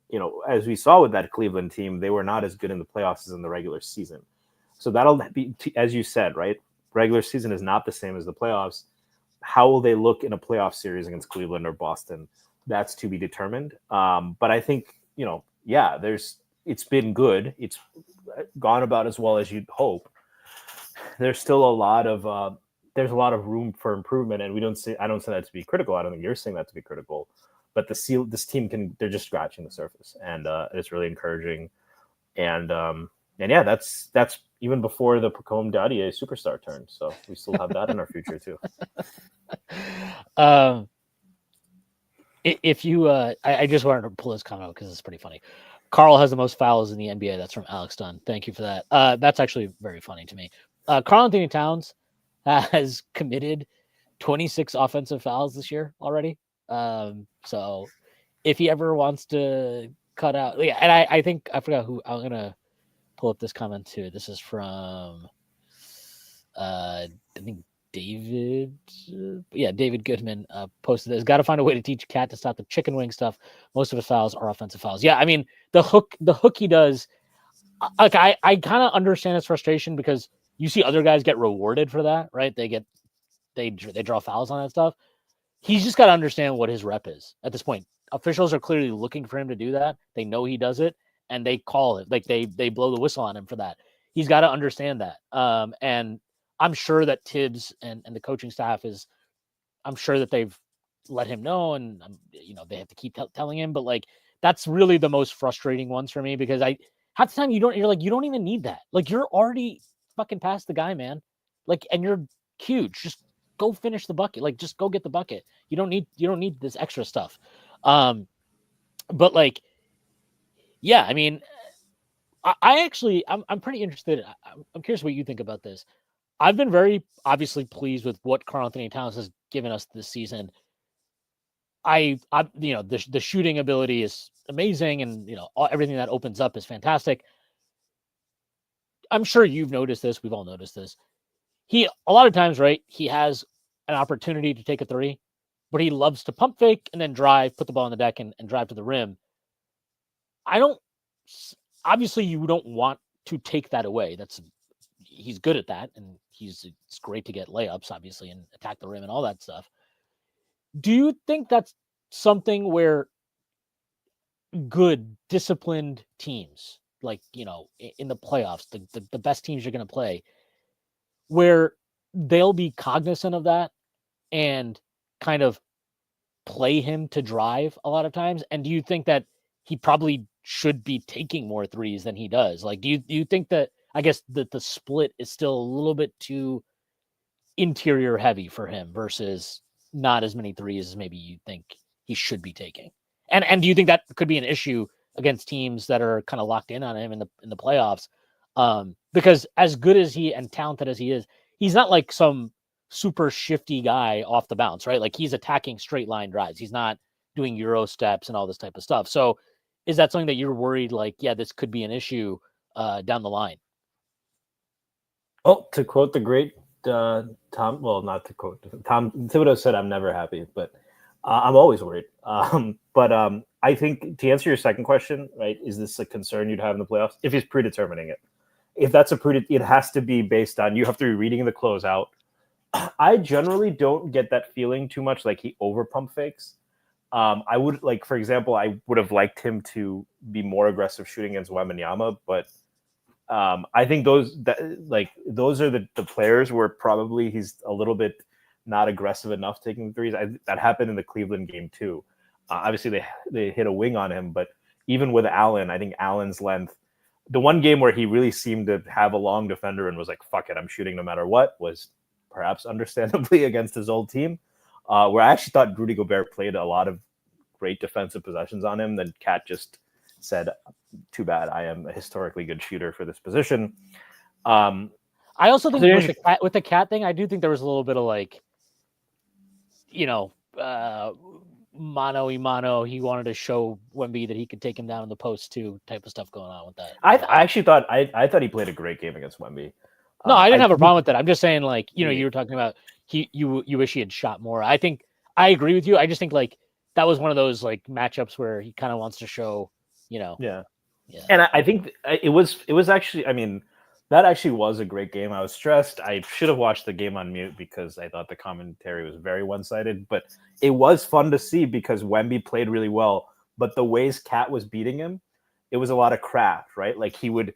as we saw with that Cleveland team, they were not as good in the playoffs as in the regular season. So that'll be, as you said, right? Regular season is not the same as the playoffs. How will they look in a playoff series against Cleveland or Boston? That's to be determined. But I think, it's been good. It's gone about as well as you'd hope. There's still a lot of room for improvement, and I don't say that to be critical. I don't think you're saying that to be critical, but this team they're just scratching the surface, and it's really encouraging. And yeah, that's even before the Pacome Dadier superstar turn. So we still have that in our future too. If you, I just wanted to pull this comment out because it's pretty funny. Carl has the most fouls in the NBA. That's from Alex Dunn. Thank you for that. That's actually very funny to me. Karl Anthony Towns has committed 26 offensive fouls this year already. So if he ever wants to cut out, and I think I forgot who. I'm gonna pull up this comment too. This is from I think David Goodman posted this. Got to find a way to teach Cat to stop the chicken wing stuff. Most of his fouls are offensive fouls. Yeah, I mean the hook he does. Like I kind of understand his frustration because you see other guys get rewarded for that, right? They draw fouls on that stuff. He's just got to understand what his rep is at this point. Officials are clearly looking for him to do that. They know he does it, and they call it. Like they blow the whistle on him for that. He's got to understand that. And I'm sure that Tibbs and the coaching staff I'm sure that they've let him know, and they have to keep telling him. But like that's really the most frustrating ones for me because half the time you don't even need that. Like you're already fucking past the guy, man. Like, and you're huge. Just go finish the bucket. Like, just go get the bucket. You don't need this extra stuff. But like, yeah, I mean, I'm pretty interested. I'm curious what you think about this. I've been very obviously pleased with what Karl Anthony Towns has given us this season. The shooting ability is amazing, and everything that opens up is fantastic. I'm sure you've noticed this. We've all noticed this. A lot of times, right? He has an opportunity to take a three, but he loves to pump fake and then drive, put the ball on the deck and drive to the rim. Obviously you don't want to take that away. He's good at that, and it's great to get layups, obviously, and attack the rim and all that stuff. Do you think that's something where good, disciplined teams, like, in the playoffs, the best teams you're going to play, where they'll be cognizant of that and kind of play him to drive a lot of times? And do you think that he probably should be taking more threes than he does? Like, do you think that, I guess, that the split is still a little bit too interior heavy for him versus not as many threes as maybe you think he should be taking? And do you think that could be an issue against teams that are kind of locked in on him in the playoffs? Because as good as he and talented as he is, he's not like some super shifty guy off the bounce, right? Like, he's attacking straight line drives. He's not doing Euro steps and all this type of stuff. So is that something that you're worried, like, yeah, this could be an issue down the line? Oh, to quote the great Tom, well, not to quote Tom, Thibodeau said, "I'm never happy, but I'm always worried." I think to answer your second question, right, is this a concern you'd have in the playoffs if he's predetermining it? If that's it has to be based on, you have to be reading the closeout. I generally don't get that feeling too much like he over pump fakes. I would, like, for example, I would have liked him to be more aggressive shooting against Wembanyama, but I think those are the players where probably he's a little bit not aggressive enough taking the threes. That happened in the Cleveland game too. Obviously, they hit a wing on him, but even with Allen, I think Allen's length, the one game where he really seemed to have a long defender and was like, fuck it, I'm shooting no matter what, was perhaps understandably against his old team, where I actually thought Rudy Gobert played a lot of great defensive possessions on him. Then Cat just said, too bad, I am a historically good shooter for this position. I also think with the Cat thing, I do think there was a little bit of, like, mano y mano. He wanted to show Wemby that he could take him down in the post too, type of stuff going on with that. I actually thought I thought he played a great game against Wemby. No, I didn't have a problem with that. I'm just saying, like, you were talking about you wish he had shot more. I think I agree with you. I just think, like, that was one of those, like, matchups where he kind of wants to show, Yeah. And I think it was actually, I mean, that actually was a great game. I was stressed. I should have watched the game on mute because I thought the commentary was very one-sided, but it was fun to see because Wemby played really well, but the ways Cat was beating him, it was a lot of craft, right? Like, he would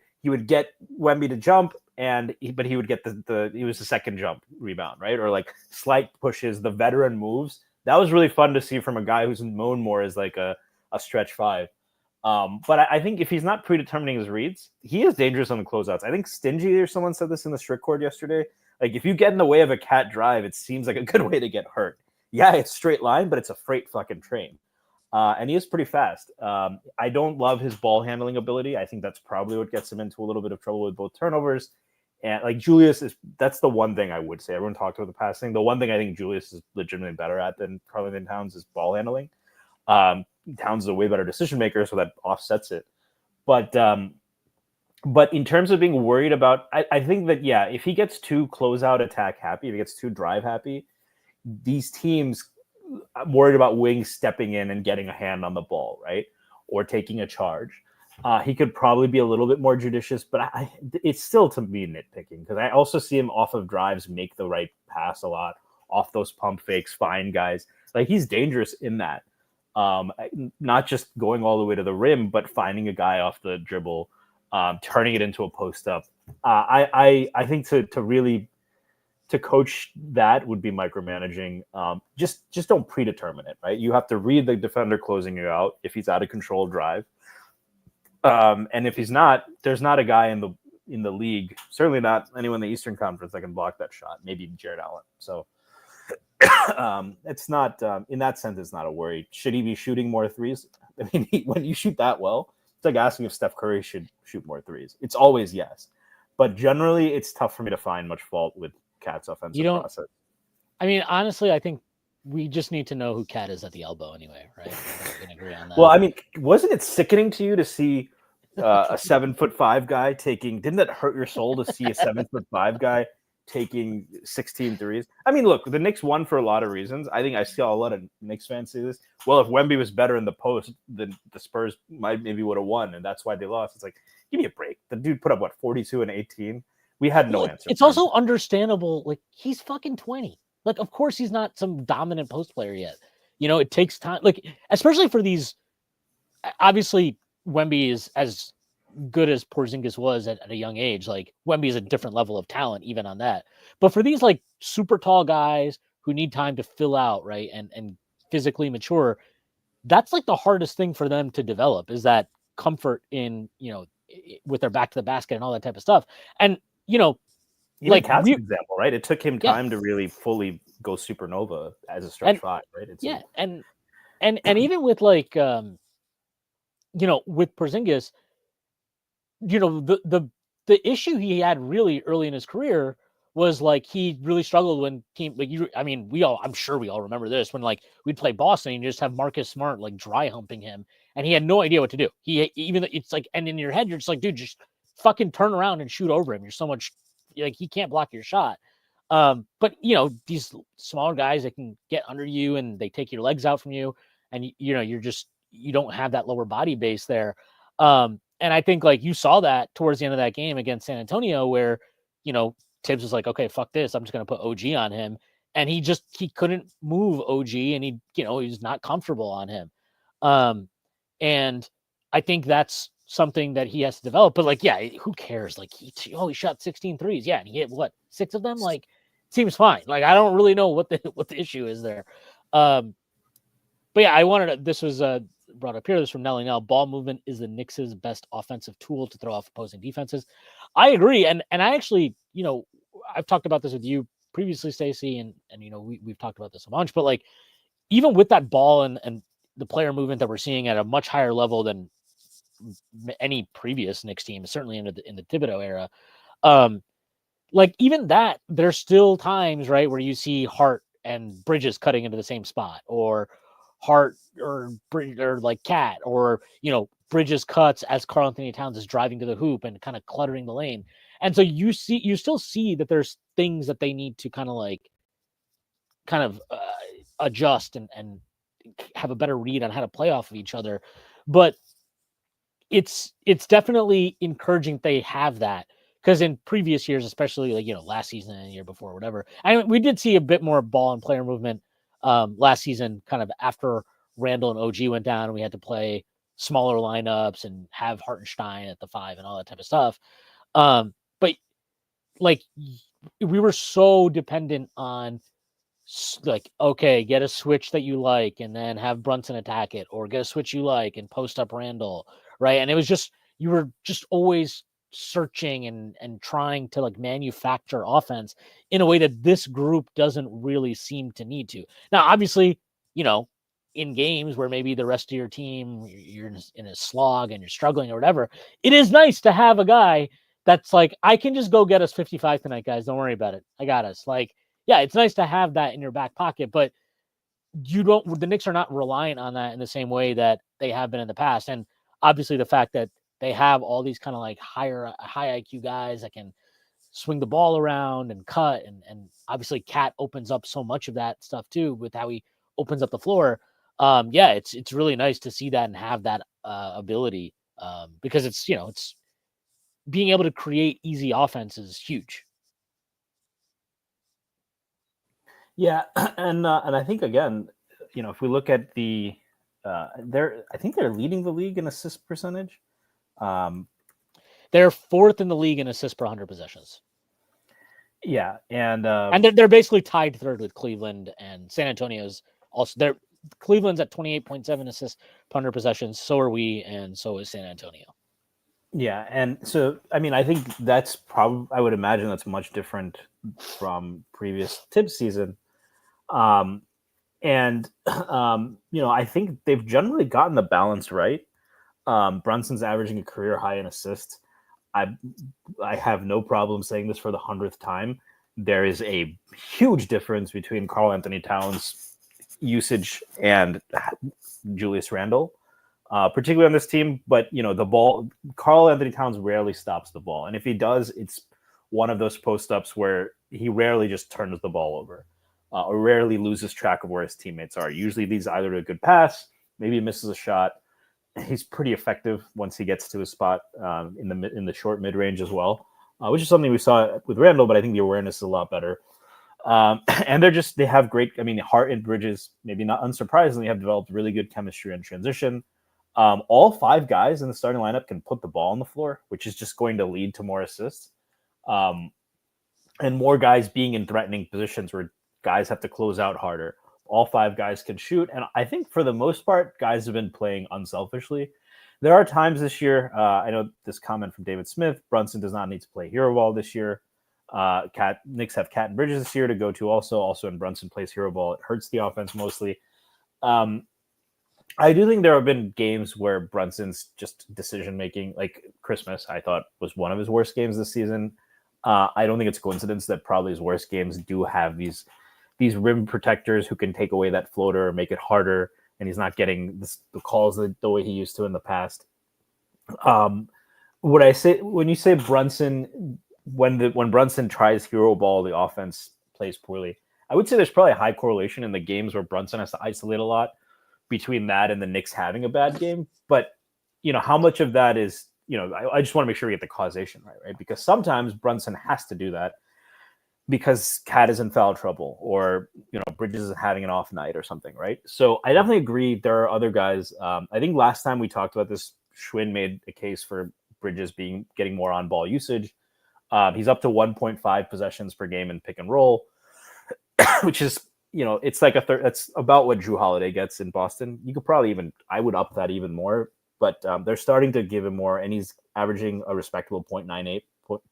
get Wemby to jump, but he would get he was the second jump rebound, right? Or like slight pushes, the veteran moves. That was really fun to see from a guy who's known more as like a stretch five. But I think if he's not predetermining his reads, he is dangerous on the closeouts. I think Stingy or someone said this in the Strick Court yesterday. Like, if you get in the way of a Cat drive, it seems like a good way to get hurt. Yeah, it's straight line, but it's a freight fucking train. And he is pretty fast. I don't love his ball handling ability. I think that's probably what gets him into a little bit of trouble with both turnovers. And, like, Julius that's the one thing I would say. Everyone talked about the passing. The one thing I think Julius is legitimately better at than Karl-Anthony Towns is ball handling. Towns is a way better decision maker, so that offsets it. But in terms of being worried about, I think that, yeah, if he gets too closeout attack happy, if he gets too drive happy, these teams are worried about wings stepping in and getting a hand on the ball, right? Or taking a charge. He could probably be a little bit more judicious, but it's still, to me, nitpicking, because I also see him off of drives make the right pass a lot, off those pump fakes, find guys. Like, he's dangerous in that. Not just going all the way to the rim, but finding a guy off the dribble, turning it into a post up. I think to really coach that would be micromanaging. Just don't predetermine it, right? You have to read the defender closing you out if he's out of control drive. And if he's not, there's not a guy in the league, certainly not anyone in the Eastern Conference, that can block that shot. Maybe Jared Allen. So it's not, in that sense, it's not a worry. Should he be shooting more threes? I mean, when you shoot that well, it's like asking if Steph Curry should shoot more threes. It's always yes. But generally, it's tough for me to find much fault with Cat's offensive process. I mean, honestly, I think we just need to know who Cat is at the elbow anyway, right? We can agree on that. Well, I mean, wasn't it sickening to you to see a 7'5" guy didn't that hurt your soul to see a 7'5" guy taking 16 threes? I mean, look, the Knicks won for a lot of reasons. I think I see a lot of Knicks fans say this. Well, if Wemby was better in the post, then the Spurs maybe would have won, and that's why they lost. It's like, give me a break. The dude put up 42 and 18. We had no answer. It's also understandable. Like, he's fucking 20. Like, of course he's not some dominant post player yet. It takes time. Like, especially for these. Obviously, Wemby is as good as Porzingis was at a young age, like Wemby is a different level of talent even on that. But for these like super tall guys who need time to fill out, right, and physically mature, that's like the hardest thing for them to develop is that comfort in, with their back to the basket and all that type of stuff. And, Even like Cat's an example, right? It took him Yeah. time to really fully go supernova as a stretch five, right? And even with like, with Porzingis, the issue he had really early in his career was like he really struggled when I'm sure we all remember this when like we'd play Boston and you just have Marcus Smart like dry humping him and he had no idea what to do. It's like, and in your head you're just like, dude, just fucking turn around and shoot over him. You're so much like he can't block your shot. But these smaller guys that can get under you and they take your legs out from you, and you don't have that lower body base there. And I think like you saw that towards the end of that game against San Antonio where, Tibbs was like, okay, fuck this. I'm just going to put OG on him. And he couldn't move OG and he was not comfortable on him. And I think that's something that he has to develop, but like, yeah, who cares? Like he shot 16 threes. Yeah. And he hit 6 of them. Like seems fine. Like, I don't really know what the issue is there. But yeah, this was brought up here. This from Nelly Nell. Ball movement is the Knicks' best offensive tool to throw off opposing defenses. I agree. And I actually, I've talked about this with you previously, Stacy, and we've talked about this a bunch, but like, even with that ball and the player movement that we're seeing at a much higher level than any previous Knicks team, certainly in the Thibodeau era, like even that, there's still times, right, where you see Hart and Bridges cutting into the same spot, or Hart or like Cat, or Bridges cuts as Karl Anthony Towns is driving to the hoop and kind of cluttering the lane. And so you still see that there's things that they need to kind of adjust and have a better read on how to play off of each other. But it's definitely encouraging they have that, because in previous years, especially like last season and the year before, whatever, we did see a bit more ball and player movement last season, kind of after Randall and OG went down and we had to play smaller lineups and have Hartenstein at the 5 and all that type of stuff. But like we were so dependent on like, okay, get a switch that you like and then have Brunson attack it, or get a switch you like and post up Randall, right? And it was just, you were just always searching and trying to like manufacture offense in a way that this group doesn't really seem to need to. Now, obviously, in games where maybe the rest of your team, you're in a slog and you're struggling or whatever, it is nice to have a guy that's like, I can just go get us 55 tonight, guys. Don't worry about it. I got us. Like, yeah, it's nice to have that in your back pocket, but the Knicks are not reliant on that in the same way that they have been in the past. And obviously the fact that they have all these kind of like high IQ guys that can swing the ball around and cut. And obviously Cat opens up so much of that stuff too, with how he opens up the floor. Yeah, it's really nice to see that and have that ability, because it's being able to create easy offense is huge. Yeah, and I think again, if we look at I think they're leading the league in assist percentage. They're 4th in the league in assists per 100 possessions. Yeah, and they're basically tied 3rd with Cleveland, and San Antonio's also. Cleveland's at 28.7 assists per 100 possessions. So are we, and so is San Antonio. Yeah, and so I mean, I think that's probably, I would imagine that's much different from previous Tibbs season. I think they've generally gotten the balance right. Brunson's averaging a career high in assists. I have no problem saying this for the 100th time. There is a huge difference between Karl Anthony Towns' usage and Julius Randle, particularly on this team. But the ball, Karl Anthony Towns rarely stops the ball, and if he does, it's one of those post ups where he rarely just turns the ball over. Or rarely loses track of where his teammates are. Usually these either a good pass, maybe he misses a shot. He's pretty effective once he gets to his spot in the short mid-range as well, which is something we saw with Randall, but I think the awareness is a lot better. And they have great, Hart and Bridges, maybe not unsurprisingly, have developed really good chemistry in transition. All 5 guys in the starting lineup can put the ball on the floor, which is just going to lead to more assists. And more guys being in threatening positions where guys have to close out harder. All 5 guys can shoot. And I think for the most part, guys have been playing unselfishly. There are times this year, I know this comment from David Smith, Brunson does not need to play hero ball this year. Knicks have Cat and Bridges this year to go to also when Brunson plays hero ball, it hurts the offense mostly. I do think there have been games where Brunson's just decision-making, like Christmas, I thought was one of his worst games this season. I don't think it's a coincidence that probably his worst games do have these rim protectors who can take away that floater or make it harder, and he's not getting the calls the way he used to in the past. What I say when you say Brunson, when Brunson tries hero ball, the offense plays poorly. I would say there's probably a high correlation in the games where Brunson has to isolate a lot between that and the Knicks having a bad game. But, how much of that is, I just want to make sure we get the causation right? Because sometimes Brunson has to do that because Cat is in foul trouble or, Bridges is having an off night or something, right? So I definitely agree there are other guys. I think last time we talked about this, Shwin made a case for Bridges getting more on-ball usage. He's up to 1.5 possessions per game in pick and roll, which is, it's like that's about what Jrue Holiday gets in Boston. You could probably I would up that even more, but they're starting to give him more, and he's averaging a respectable 0.98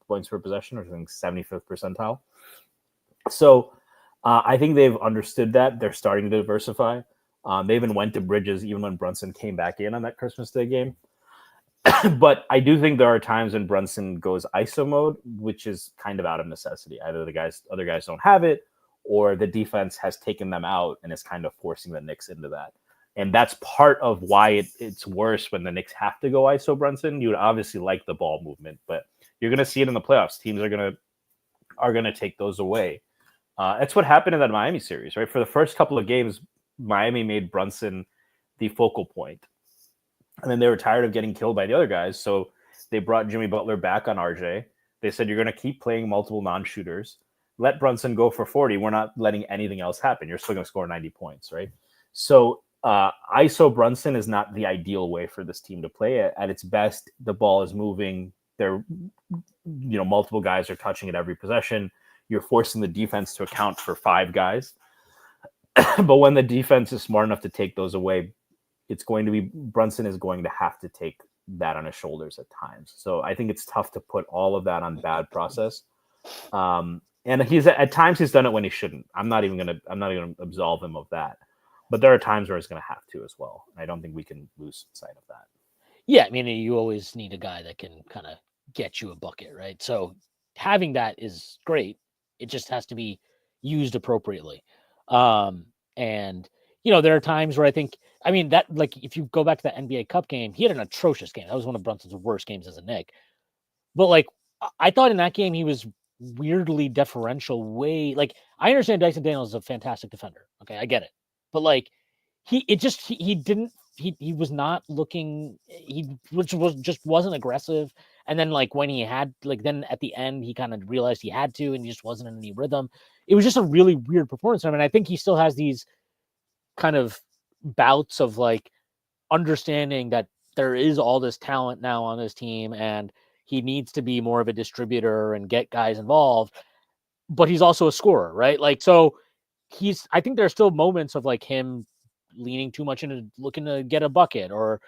points per possession, or I think 75th percentile. So I think they've understood that. They're starting to diversify. They even went to Bridges even when Brunson came back in on that Christmas Day game. But I do think there are times when Brunson goes ISO mode, which is kind of out of necessity. Either other guys don't have it, or the defense has taken them out and is kind of forcing the Knicks into that. And that's part of why it's worse when the Knicks have to go ISO Brunson. You would obviously like the ball movement, but you're going to see it in the playoffs. Teams are going to take those away. That's what happened in that Miami series, right? For the first couple of games, Miami made Brunson the focal point. And then they were tired of getting killed by the other guys. So they brought Jimmy Butler back on RJ. They said, you're going to keep playing multiple non-shooters. Let Brunson go for 40. We're not letting anything else happen. You're still going to score 90 points, right? So ISO Brunson is not the ideal way for this team to play. At its best, the ball is moving. Multiple guys are touching it every possession. You're forcing the defense to account for 5 guys. But when the defense is smart enough to take those away, Brunson is going to have to take that on his shoulders at times. So I think it's tough to put all of that on bad process. And at times he's done it when he shouldn't. I'm not even gonna absolve him of that. But there are times where he's gonna have to as well. I don't think we can lose sight of that. Yeah, I mean, you always need a guy that can kind of get you a bucket, right? So having that is great. It just has to be used appropriately. And there are times where I think, that, like, if you go back to that NBA Cup game, he had an atrocious game. That was one of Brunson's worst games as a Knick. But like, I thought in that game he was weirdly deferential. I understand Dyson Daniels is a fantastic defender. Okay, I get it. But like, he was not looking. He wasn't aggressive. And then like when he had then at the end he kind of realized he had to, and he just wasn't in any rhythm. It was just a really weird performance from him. And I think he still has these kind of bouts of like understanding that there is all this talent now on this team, and he needs to be more of a distributor and get guys involved, but he's also a scorer, right? Like, so I think there's still moments of like him leaning too much into looking to get a bucket or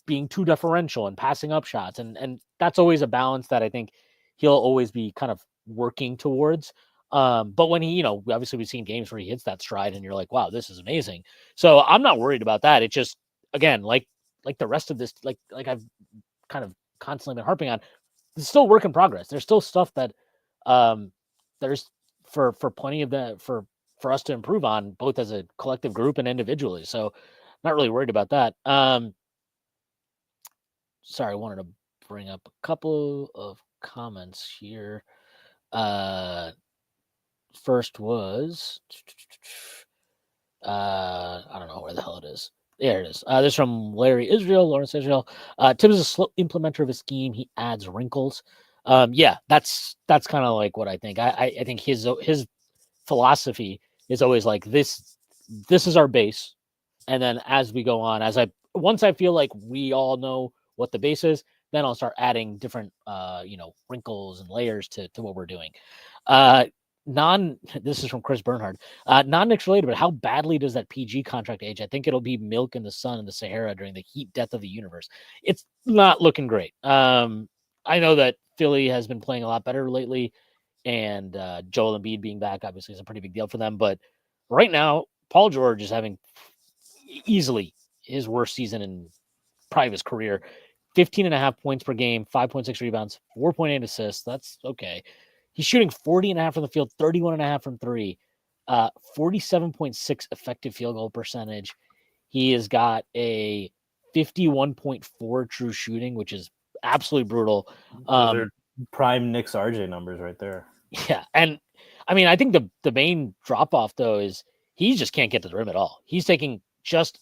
being too deferential and passing up shots. And that's always a balance that I think he'll always be kind of working towards. But when he, obviously we've seen games where he hits that stride and you're like, wow, this is amazing. So I'm not worried about that. It just, again, like the rest of this, like I've kind of constantly been harping on, it's still work in progress. There's still stuff that there's for plenty of that for us to improve on, both as a collective group and individually. So not really worried about that. Sorry, I wanted to bring up a couple of comments here. First was I don't know where the hell it is. There it is. This is from Lawrence Israel. Tim is a slow implementer of a scheme. He adds wrinkles. Yeah, that's kind of like what I think. I think his philosophy is always like this is our base, and then as we go on, as I once I feel like we all know what the base is, then I'll start adding different, wrinkles and layers to what we're doing. This is from Chris Bernhard. Non-Knicks related, but how badly does that PG contract age? I think it'll be milk in the sun in the Sahara during the heat death of the universe. It's not looking great. I know that Philly has been playing a lot better lately, and Joel Embiid being back obviously is a pretty big deal for them. But right now, Paul George is having easily his worst season in probably his career. 15.5 points per game, 5.6 rebounds, 4.8 assists. That's okay. He's shooting 40.5 from the field, 31.5 from three, 47.6 effective field goal percentage. He has got a 51.4 true shooting, which is absolutely brutal. Those are prime Knicks RJ numbers right there. Yeah. And I mean, I think the main drop off, though, is he just can't get to the rim at all. He's taking just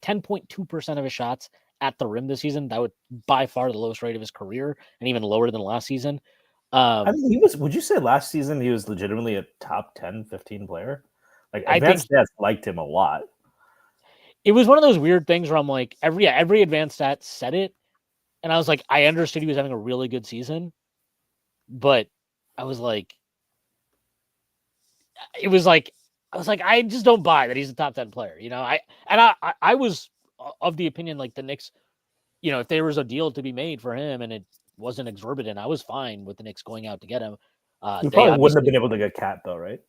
10.2% of his shots at the rim this season. That would by far the lowest rate of his career, and even lower than last season. I mean, would you say last season he was legitimately a top 10, 15 player? Like, advanced stats liked him a lot. It was one of those weird things where I'm like, every advanced stat said it, and I was like, I understood he was having a really good season, but I was like, I just don't buy that he's a top 10 player, I was of the opinion, like, the Knicks, if there was a deal to be made for him and it wasn't exorbitant, I was fine with the Knicks going out to get him. You probably wouldn't have been able to get Cat, though, right?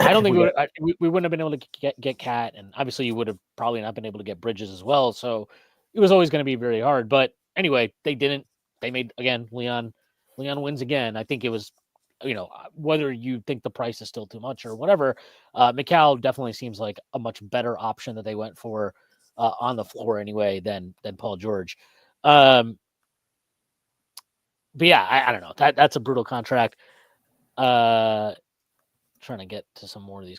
I don't think we wouldn't have been able to get Cat, and obviously you would have probably not been able to get Bridges as well. So it was always going to be very hard. But anyway, they didn't. They made, again, Leon wins again. I think it was, whether you think the price is still too much or whatever, Mikal definitely seems like a much better option that they went for on the floor anyway than Paul George. But yeah, I don't know. That's a brutal contract. Trying to get to some more of these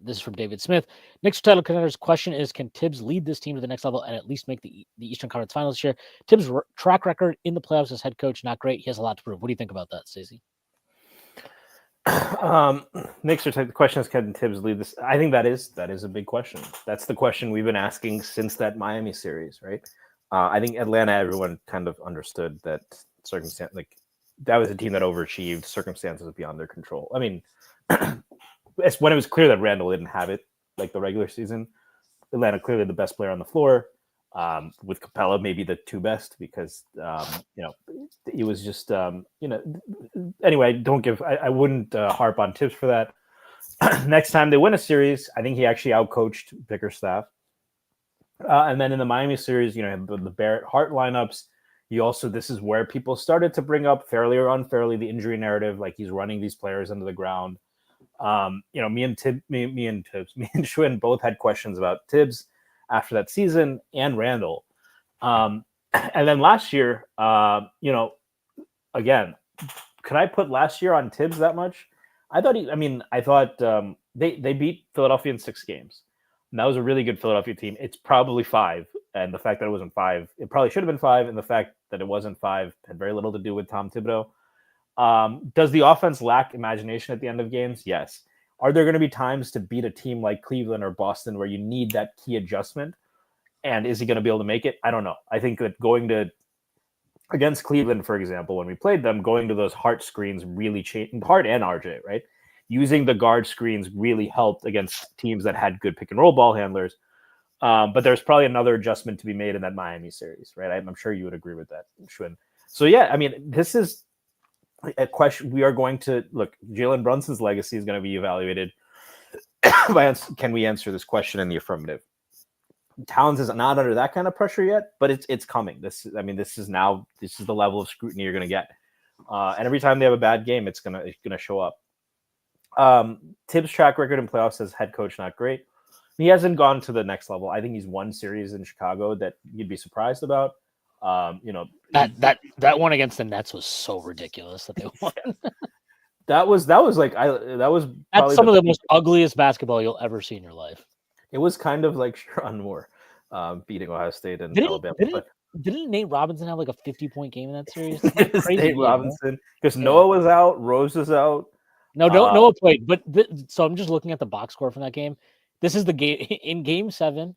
this is from David Smith. Knicks title contenders question is, can Tibbs lead this team to the next level and at least make the Eastern Conference Finals this year? Tibbs' track record in the playoffs as head coach, not great. He has a lot to prove. What do you think about that, Stacey? Knicks are the question is, can Tibbs lead this? I think that is a big question. That's the question we've been asking since that Miami series, right? I think Atlanta, everyone kind of understood that circumstance, like, that was a team that overachieved. Circumstances beyond their control. I mean, when it was clear that Randall didn't have it like the regular season, Atlanta clearly the best player on the floor, with Capella maybe the two best, because he was just anyway. I wouldn't harp on Tibbs for that. Next time they win a series, I think he actually outcoached Bickerstaff. And then in the Miami series, the Barrett Hart lineups. This is where people started to bring up, fairly or unfairly, the injury narrative, like he's running these players into the ground. Me and Shwin both had questions about Tibbs after that season, and Randall. And then last year, again, could I put last year on Tibbs that much? I thought they beat Philadelphia in 6 games. And that was a really good Philadelphia team. It's probably 5. And the fact that it wasn't 5, it probably should have been 5. And the fact that it wasn't 5 had very little to do with Tom Thibodeau. Does the offense lack imagination at the end of games? Yes. Are there going to be times to beat a team like Cleveland or Boston where you need that key adjustment? And is he going to be able to make it? I don't know. I think that against Cleveland, for example, when we played them, going to those Hart screens really changed. Hart and RJ, right? Using the guard screens really helped against teams that had good pick and roll ball handlers. But there's probably another adjustment to be made in that Miami series, right? I'm sure you would agree with that, Shwin. So yeah, I mean, this is a question we are going to look. Jalen Brunson's legacy is going to be evaluated. Can we answer this question in the affirmative? Towns is not under that kind of pressure yet, but it's coming. This is the level of scrutiny you're going to get, and every time they have a bad game, it's gonna show up. Tibbs' track record in playoffs as head coach, not great. He hasn't gone to the next level. I think he's won series in Chicago that you'd be surprised about. That one against the Nets was so ridiculous that they won. That's some of the most ugliest basketball you'll ever see in your life. It was kind of like Sharon Moore beating Ohio State and Alabama. Didn't Nate Robinson have like a 50-point game in that series? Crazy Nate Robinson, because Noah was out, Rose was out. Noah played, so I'm just looking at the box score from that game. This is the game in Game 7.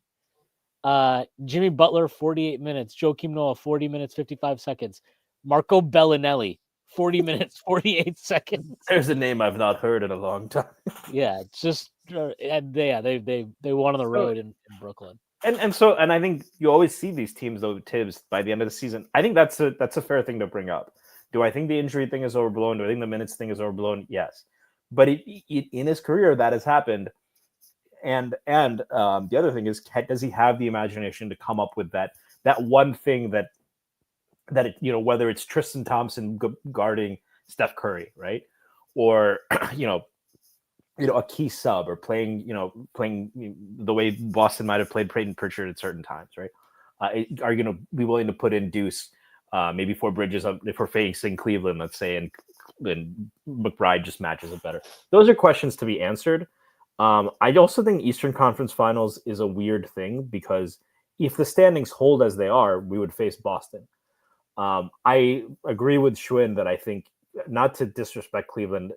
Jimmy Butler, 48 minutes. Joakim Noah, 40 minutes, 55 seconds. Marco Bellinelli, 40 minutes, 48 seconds. There's a name I've not heard in a long time. Yeah, it's just they won on the road in Brooklyn. And I think you always see these teams though, Tibbs, by the end of the season. I think that's a fair thing to bring up. Do I think the injury thing is overblown? Do I think the minutes thing is overblown? Yes, but in his career that has happened. And the other thing is, does he have the imagination to come up with that one thing that whether it's Tristan Thompson guarding Steph Curry, right, or a key sub, or playing the way Boston might have played Peyton Pritchard at certain times, right? Are you going to be willing to put in Deuce, maybe 4 Bridges if we're facing Cleveland, let's say, and McBride just matches it better? Those are questions to be answered. I also think Eastern Conference Finals is a weird thing, because if the standings hold as they are, we would face Boston. I agree with Shwin that I think, not to disrespect Cleveland,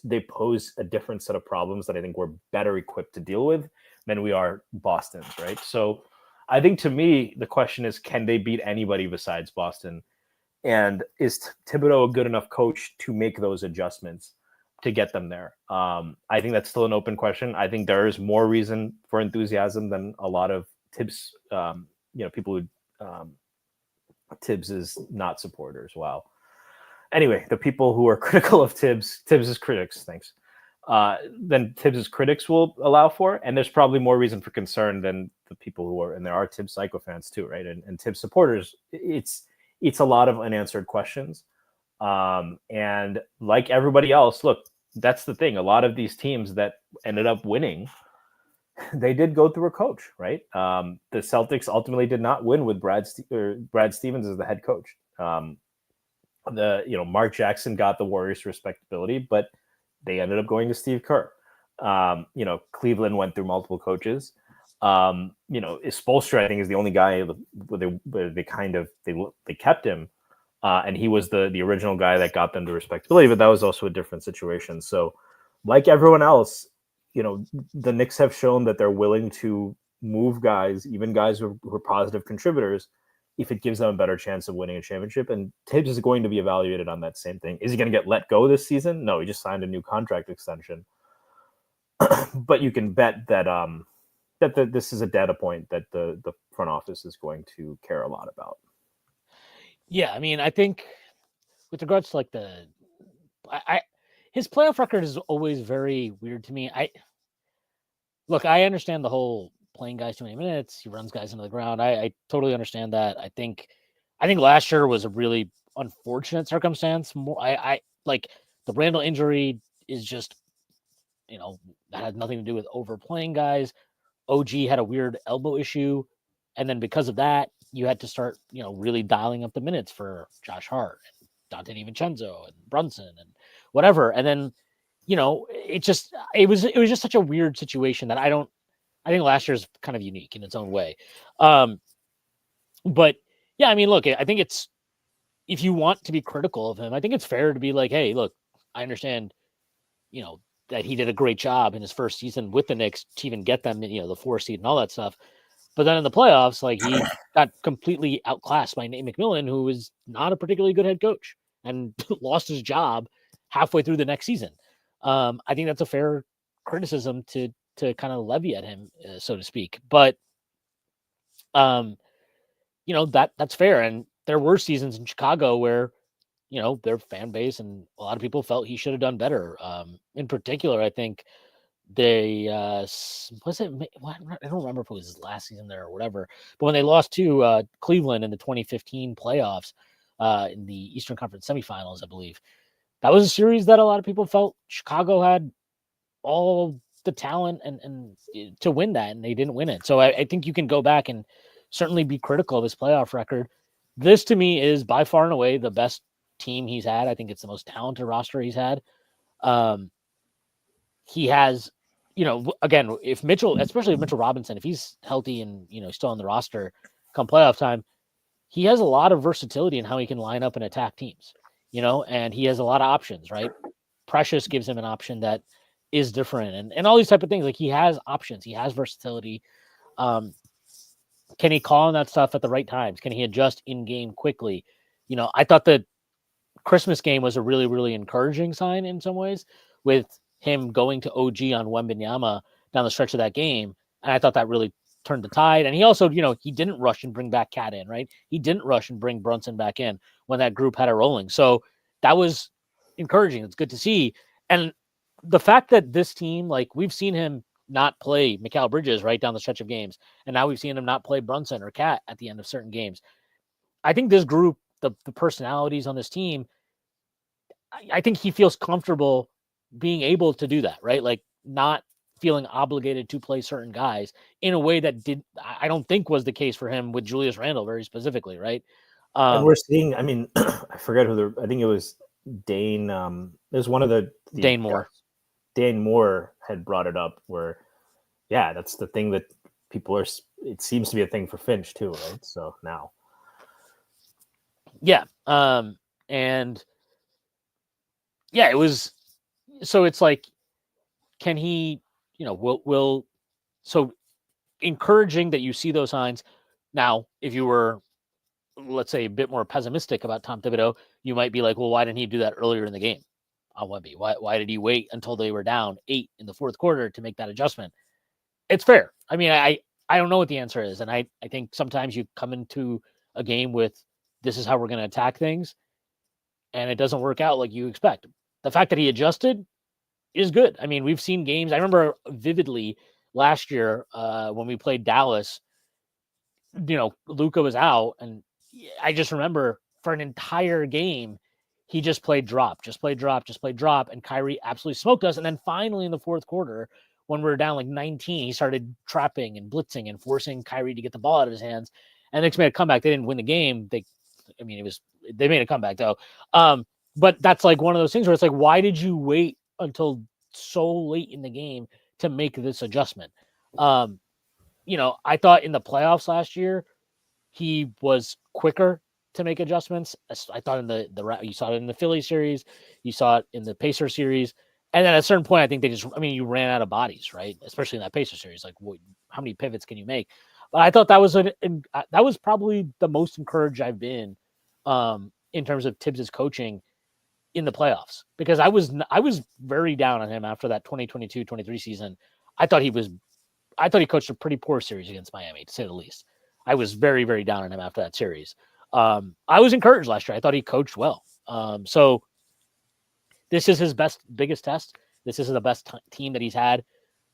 they pose a different set of problems that I think we're better equipped to deal with than we are Boston's, right? So I think, to me, the question is, can they beat anybody besides Boston? And is Thibodeau a good enough coach to make those adjustments to get them there? I think that's still an open question. I think there is more reason for enthusiasm than a lot of Tibbs, people who Tibbs is not supporters. Wow. Anyway, the people who are critical of Tibbs's critics, thanks. Then Tibbs's critics will allow for, and there's probably more reason for concern than the people who are, and there are Tibbs psychophans too, right? And Tibbs supporters, it's a lot of unanswered questions. And like everybody else, look, that's the thing. A lot of these teams that ended up winning, they did go through a coach, right? The Celtics ultimately did not win with Brad Stevens as the head coach. Mark Jackson got the Warriors respectability, but they ended up going to Steve Kerr. Cleveland went through multiple coaches. Spoelstra, I think, is the only guy where they kept him. And he was the original guy that got them to respectability, but that was also a different situation. So like everyone else, the Knicks have shown that they're willing to move guys, even guys who are positive contributors, if it gives them a better chance of winning a championship. And Tibbs is going to be evaluated on that same thing. Is he going to get let go this season? No, he just signed a new contract extension. But you can bet that this is a data point that the front office is going to care a lot about. Yeah, I mean, I think with regards to his playoff record is always very weird to me. I understand the whole playing guys too many minutes. He runs guys into the ground. I totally understand that. I think last year was a really unfortunate circumstance. I like the Randall injury is just, that had nothing to do with overplaying guys. OG had a weird elbow issue, and then because of that, you had to start, really dialing up the minutes for Josh Hart and Dante DiVincenzo and Brunson and whatever. And then, it was just such a weird situation that I think last year's kind of unique in its own way. But yeah, I mean, look, I think if you want to be critical of him, I think it's fair to be like, hey, look, I understand, that he did a great job in his first season with the Knicks to even get them, the 4 seed and all that stuff. But then in the playoffs, he got completely outclassed by Nate McMillan, who was not a particularly good head coach and lost his job halfway through the next season. I think that's a fair criticism to kind of levy at him, so to speak. But, that's fair. And there were seasons in Chicago where, their fan base and a lot of people felt he should have done better. In particular, I think they I don't remember if it was his last season there or whatever, but when they lost to Cleveland in the 2015 playoffs in the Eastern Conference semifinals, I believe, that was a series that a lot of people felt Chicago had all the talent and to win that, and they didn't win it. So I think you can go back and certainly be critical of his playoff record. This, to me, is by far and away the best team he's had. I think it's the most talented roster he's had. He has, again, if Mitchell, especially if Mitchell Robinson, if he's healthy and, still on the roster come playoff time, he has a lot of versatility in how he can line up and attack teams, and he has a lot of options, right? Precious gives him an option that is different and all these type of things. Like, he has options, he has versatility. Can he call on that stuff at the right times? Can he adjust in game quickly? I thought the Christmas game was a really, really encouraging sign in some ways with him going to OG on Wembanyama down the stretch of that game. And I thought that really turned the tide. And he also, he didn't rush and bring back Cat in, right? He didn't rush and bring Brunson back in when that group had it rolling. So that was encouraging. It's good to see. And the fact that this team, like we've seen him not play Mikal Bridges right down the stretch of games. And now we've seen him not play Brunson or Cat at the end of certain games. I think this group, the personalities on this team, I think he feels comfortable being able to do that, right? Like not feeling obligated to play certain guys in a way that I don't think was the case for him with Julius Randle very specifically, right? And we're seeing, I mean, I forget I think it was Dane. It was one of the Dane Moore. Dane Moore had brought it up where, yeah, that's the thing that it seems to be a thing for Finch too, right? So now. Yeah. And yeah, it was, so it's like, can he, so encouraging that you see those signs. Now, if you were, let's say, a bit more pessimistic about Tom Thibodeau, you might be like, well, why didn't he do that earlier in the game on Wemby? Why did he wait until they were down 8 in the fourth quarter to make that adjustment? It's fair. I mean, I don't know what the answer is. And I think sometimes you come into a game with, this is how we're going to attack things, and it doesn't work out like you expect. The fact that he adjusted is good. I mean, we've seen games. I remember vividly last year when we played Dallas, Luka was out, and I just remember for an entire game, he just played drop, and Kyrie absolutely smoked us. And then finally in the fourth quarter, when we were down like 19, he started trapping and blitzing and forcing Kyrie to get the ball out of his hands. And the Knicks made a comeback. They didn't win the game. They made a comeback though. But that's like one of those things where it's like, why did you wait until so late in the game to make this adjustment? I thought in the playoffs last year, he was quicker to make adjustments. I thought in the you saw it in the Philly series, you saw it in the Pacer series, and then at a certain point, I think you ran out of bodies, right? Especially in that Pacer series, like how many pivots can you make? But I thought that was probably the most encouraged I've been in terms of Tibbs' coaching in the playoffs, because I was very down on him after that 2022-23 season. I thought he coached a pretty poor series against Miami, to say the least. I was very, very down on him after that series. I was encouraged last year. I thought he coached well. So this is his biggest test. This is the best team that he's had,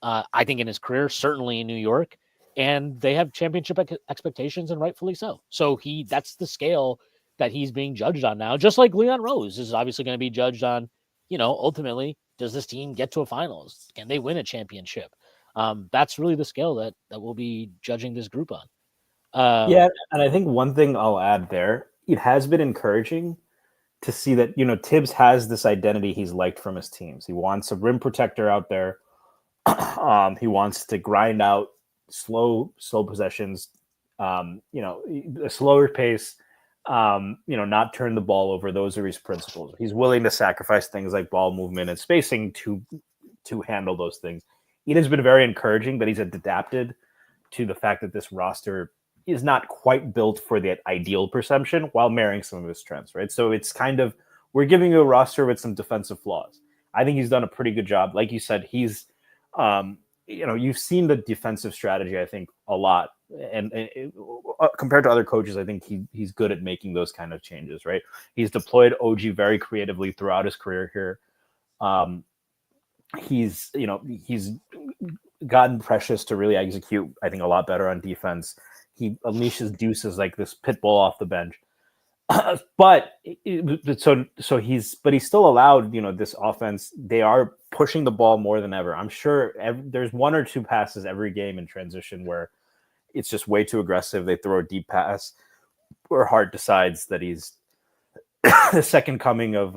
I think, in his career, certainly in New York. And they have championship expectations, and rightfully so. So that's the scale that he's being judged on now, just like Leon Rose is obviously going to be judged on, ultimately, does this team get to a finals? Can they win a championship? That's really the scale that we'll be judging this group on. Yeah, and I think one thing I'll add there, it has been encouraging to see that, Tibbs has this identity he's liked from his teams. He wants a rim protector out there. He wants to grind out slow possessions, a slower pace, not turn the ball over. Those are his principles. He's willing to sacrifice things like ball movement and spacing to handle those things. It has been very encouraging that he's adapted to the fact that this roster is not quite built for the ideal perception while marrying some of his strengths, right? So it's kind of, we're giving you a roster with some defensive flaws. I think he's done a pretty good job. Like you said, he's, you've seen the defensive strategy, I think, a lot. And compared to other coaches, I think he's good at making those kind of changes, right? He's deployed OG very creatively throughout his career here. He's gotten Precious to really execute, I think, a lot better on defense. He unleashes Deuces like this pit bull off the bench. But he's still allowed, this offense. They are pushing the ball more than ever. I'm sure there's one or two passes every game in transition where it's just way too aggressive. They throw a deep pass where Hart decides that he's the second coming of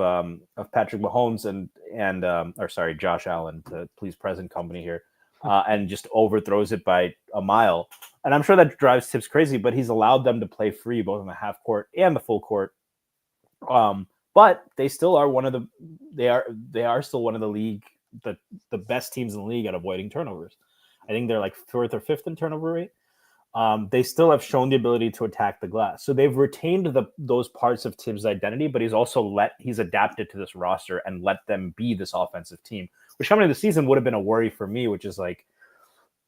Patrick Mahomes and Josh Allen, to please present company here, and just overthrows it by a mile. And I'm sure that drives Tibbs crazy, but he's allowed them to play free both in the half court and the full court. But they still are they are still one of the league, the best teams in the league at avoiding turnovers. I think they're like fourth or fifth in turnover rate. they still have shown the ability to attack the glass. So they've retained those parts of Tibbs' identity, but he's adapted to this roster and let them be this offensive team, which coming into the season would have been a worry for me, which is like,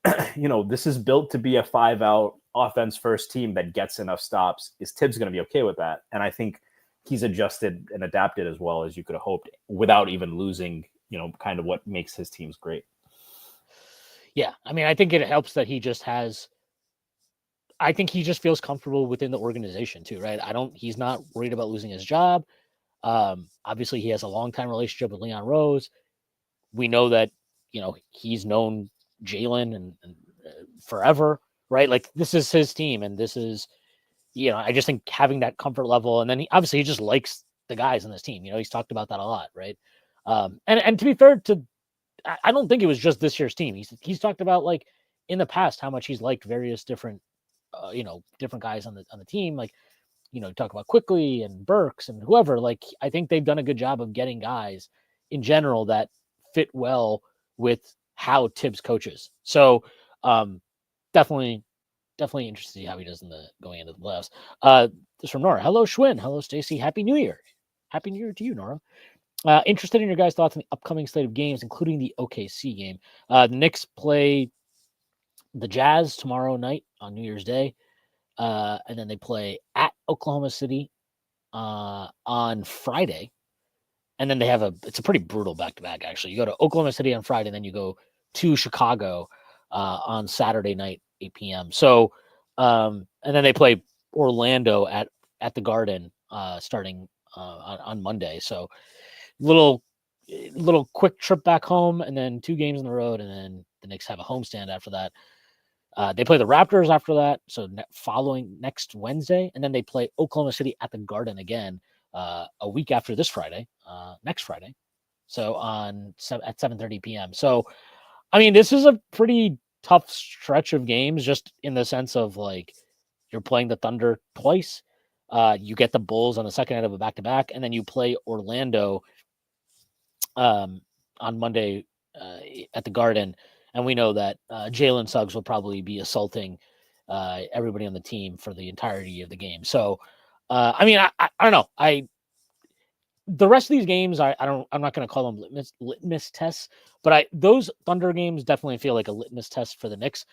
this is built to be a 5-out offense first team that gets enough stops. Is Tibbs going to be okay with that? And I think he's adjusted and adapted as well as you could have hoped without even losing, kind of what makes his teams great. Yeah. I mean, I think it helps that he just feels comfortable within the organization too, right? He's not worried about losing his job. Obviously he has a long-time relationship with Leon Rose. We know that, he's known Jalen and forever, right? Like this is his team, and this is, I just think having that comfort level, and then he just likes the guys on this team. He's talked about that a lot, right? And to be fair I don't think it was just this year's team. He's talked about like in the past how much he's liked various different, different guys on the team. Like, talk about Quickly and Burks and whoever. Like, I think they've done a good job of getting guys in general that fit well with how Tibbs coaches. So definitely interested to see how he does going into the playoffs. This from Nora. Hello, Shwin. Hello, Stacy. Happy New Year. Happy New Year to you, Nora. Interested in your guys' thoughts on the upcoming slate of games, including the OKC game. The Knicks play the Jazz tomorrow night on New Year's Day. And then they play at Oklahoma City on Friday. And then they have it's a pretty brutal back-to-back, actually. You go to Oklahoma City on Friday, and then you go to Chicago on Saturday night, 8 p.m. So, and then they play Orlando at the Garden starting on Monday. So, little quick trip back home, and then 2 games on the road, and then the Knicks have a homestand after that. They play the Raptors after that, so following next Wednesday, and then they play Oklahoma City at the Garden again a week after this Friday, next Friday, so at 7:30 p.m. So, I mean, this is a pretty tough stretch of games, just in the sense of like you're playing the Thunder twice, you get the Bulls on the second night of a back-to-back, and then you play Orlando on Monday at the Garden. And we know that Jalen Suggs will probably be assaulting everybody on the team for the entirety of the game. So, I mean, I don't know. The rest of these games, I'm not going to call them litmus tests, but those Thunder games definitely feel like a litmus test for the Knicks.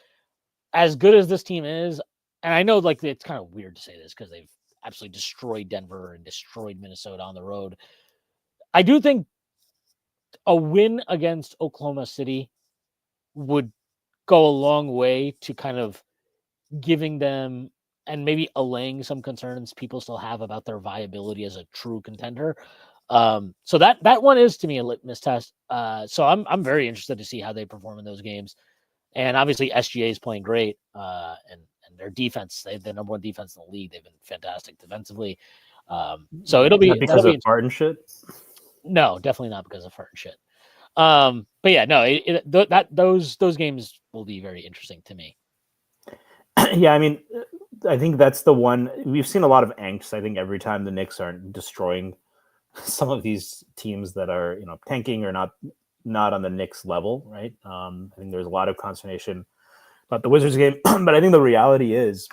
As good as this team is, and I know like it's kind of weird to say this because they've absolutely destroyed Denver and destroyed Minnesota on the road. I do think a win against Oklahoma City would go a long way to kind of giving them and maybe allaying some concerns people still have about their viability as a true contender. So that one is to me a litmus test. So I'm very interested to see how they perform in those games. And obviously SGA is playing great. And their defense, they have the number 1 defense in the league. They've been fantastic defensively. So it'll be because of fart and shit. No, definitely not because of fart and shit. But yeah, no, those games will be very interesting to me. Yeah, I mean, I think that's the one we've seen a lot of angst. I think every time the Knicks are destroying some of these teams that are tanking or not on the Knicks level, right? I think there's a lot of consternation about the Wizards game, but I think the reality is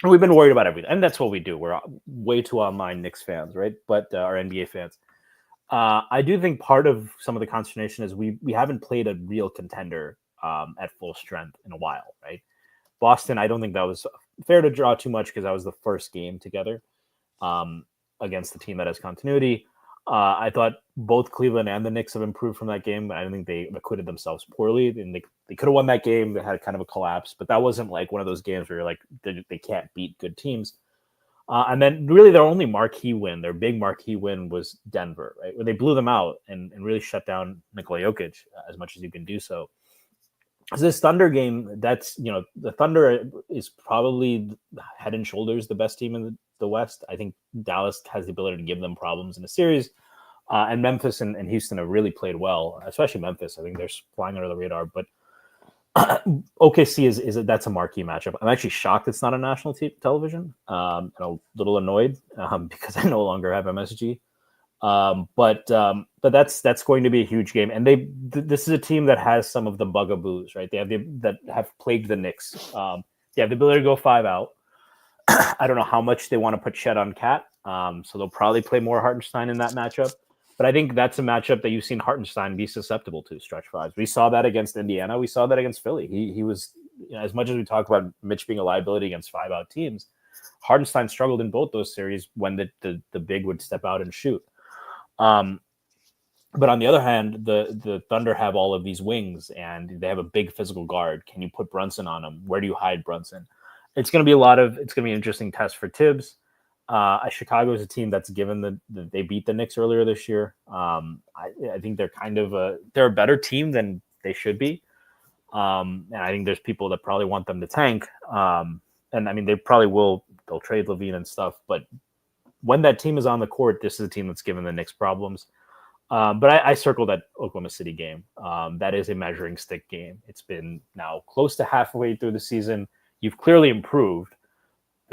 we've been worried about everything, and that's what we do. We're way too online Knicks fans, right? But our NBA fans. I do think part of some of the consternation is we haven't played a real contender at full strength in a while, right? Boston, I don't think that was fair to draw too much because that was the first game together against the team that has continuity. I thought both Cleveland and the Knicks have improved from that game. I don't think they acquitted themselves poorly. And they could have won that game. They had kind of a collapse, but that wasn't like one of those games where you're like, they can't beat good teams. And then really their only marquee win, their big marquee win was Denver, right? Where they blew them out and really shut down Nikola Jokic as much as you can do so. So this Thunder game, that's, the Thunder is probably head and shoulders the best team in the West. I think Dallas has the ability to give them problems in a series. And Memphis and Houston have really played well, especially Memphis. I think they're flying under the radar. But OKC that's a marquee matchup. I'm actually shocked it's not on national television. And a little annoyed because I no longer have MSG. But that's going to be a huge game, and this is a team that has some of the bugaboos, right? That have plagued the Knicks. They have the ability to go 5 out. I don't know how much they want to put Chet on Cat. So they'll probably play more Hartenstein in that matchup. But I think that's a matchup that you've seen Hartenstein be susceptible to stretch fives. We saw that against Indiana. We saw that against Philly. He was, as much as we talk about Mitch being a liability against 5-out teams, Hartenstein struggled in both those series when the big would step out and shoot. But on the other hand, the Thunder have all of these wings, and they have a big physical guard. Can you put Brunson on them? Where do you hide Brunson? It's going to be it's going to be an interesting test for Tibbs. Chicago is a team that's given they beat the Knicks earlier this year. I think they're they're a better team than they should be. And I think there's people that probably want them to tank. And I mean, they probably will. They'll trade Levine and stuff. But when that team is on the court, this is a team that's given the Knicks problems. But I circled that Oklahoma City game. That is a measuring stick game. It's been now close to halfway through the season. You've clearly improved.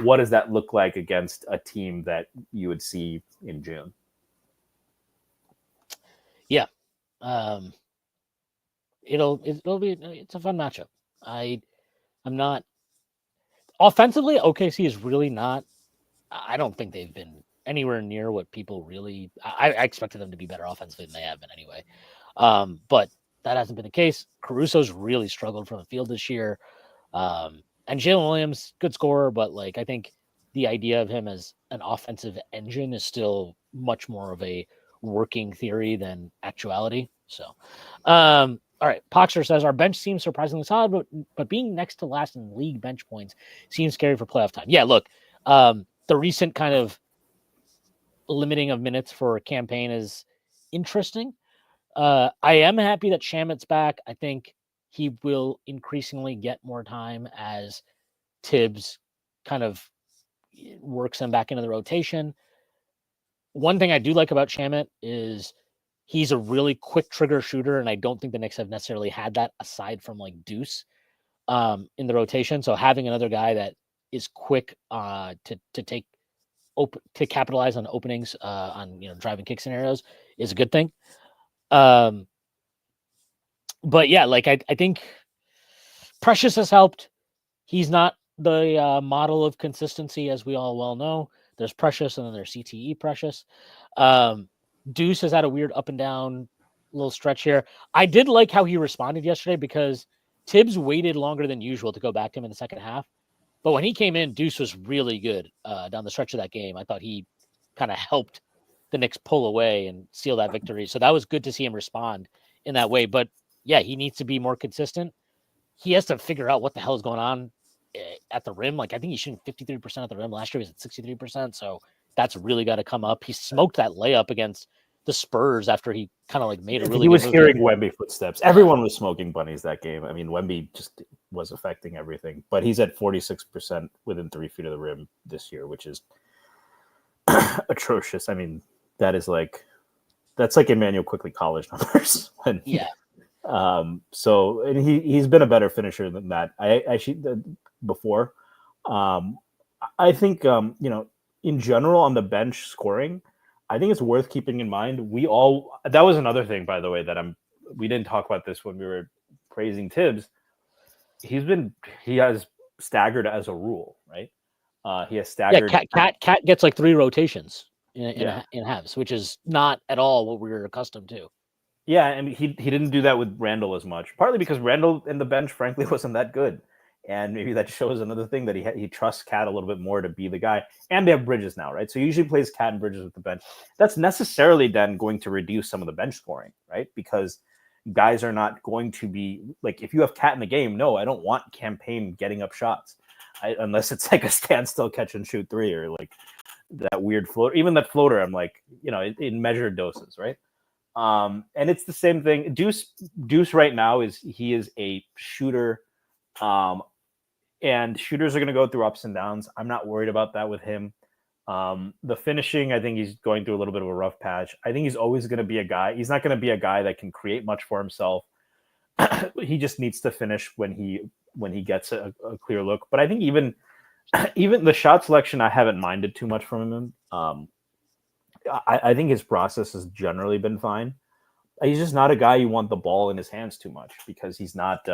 What does that look like against a team that you would see in June? Yeah. It's a fun matchup. I'm not offensively, OKC is really not. I don't think they've been anywhere near what people really. I expected them to be better offensively than they have been anyway. But that hasn't been the case. Caruso's really struggled from the field this year. And Jalen Williams, good scorer, but like I think the idea of him as an offensive engine is still much more of a working theory than actuality. So, all right. Poxer says our bench seems surprisingly solid, but being next to last in league bench points seems scary for playoff time. Yeah, look, the recent kind of limiting of minutes for a campaign is interesting. I am happy that Shamit's back. I think he will increasingly get more time as Tibbs kind of works him back into the rotation. One thing I do like about Shamit is he's a really quick trigger shooter, and I don't think the Knicks have necessarily had that aside from like Deuce in the rotation. So having another guy that is quick to capitalize on openings on driving kick scenarios is a good thing. But yeah, like I think Precious has helped. He's not the model of consistency, as we all well know. There's Precious, and then there's CTE Precious. Deuce has had a weird up and down little stretch here. I did like how he responded yesterday because Tibbs waited longer than usual to go back to him in the second half. But when he came in, Deuce was really good down the stretch of that game. I thought he kind of helped the Knicks pull away and seal that victory. So that was good to see him respond in that way. But yeah, he needs to be more consistent. He has to figure out what the hell is going on at the rim. Like I think he's shooting 53% at the rim. Last year he was at 63%. So that's really got to come up. He smoked that layup against the Spurs after he kind of like made a really. He was hearing Wemby footsteps. Everyone was smoking bunnies that game. I mean, Wemby just was affecting everything. But he's at 46% within 3 feet of the rim this year, which is atrocious. I mean, that's like Emmanuel Quickly college numbers. Yeah. So and he's been a better finisher than that. I before. I think in general on the bench scoring, I think it's worth keeping in mind. That was another thing, by the way, we didn't talk about this when we were praising Tibbs. He has staggered as a rule, right? He has staggered. Yeah, Cat gets like 3 rotations in halves, which is not at all what we were accustomed to. Yeah, and he didn't do that with Randall as much, partly because Randall in the bench, frankly, wasn't that good. And maybe that shows another thing that he trusts Cat a little bit more to be the guy. And they have Bridges now, right? So he usually plays Cat and Bridges with the bench. That's necessarily then going to reduce some of the bench scoring, right? Because guys are not going to be like, if you have Cat in the game, no, I don't want Campaign getting up shots. Unless it's like a standstill catch and shoot 3 or like that weird floater. Even that floater, I'm like, in measured doses, right? And it's the same thing. Deuce right now is a shooter. And shooters are going to go through ups and downs. I'm not worried about that with him. The finishing, I think he's going through a little bit of a rough patch. I think he's always going to be a guy. He's not going to be a guy that can create much for himself. He just needs to finish when he gets a clear look. But I think even the shot selection, I haven't minded too much from him. I think his process has generally been fine. He's just not a guy you want the ball in his hands too much because he's not,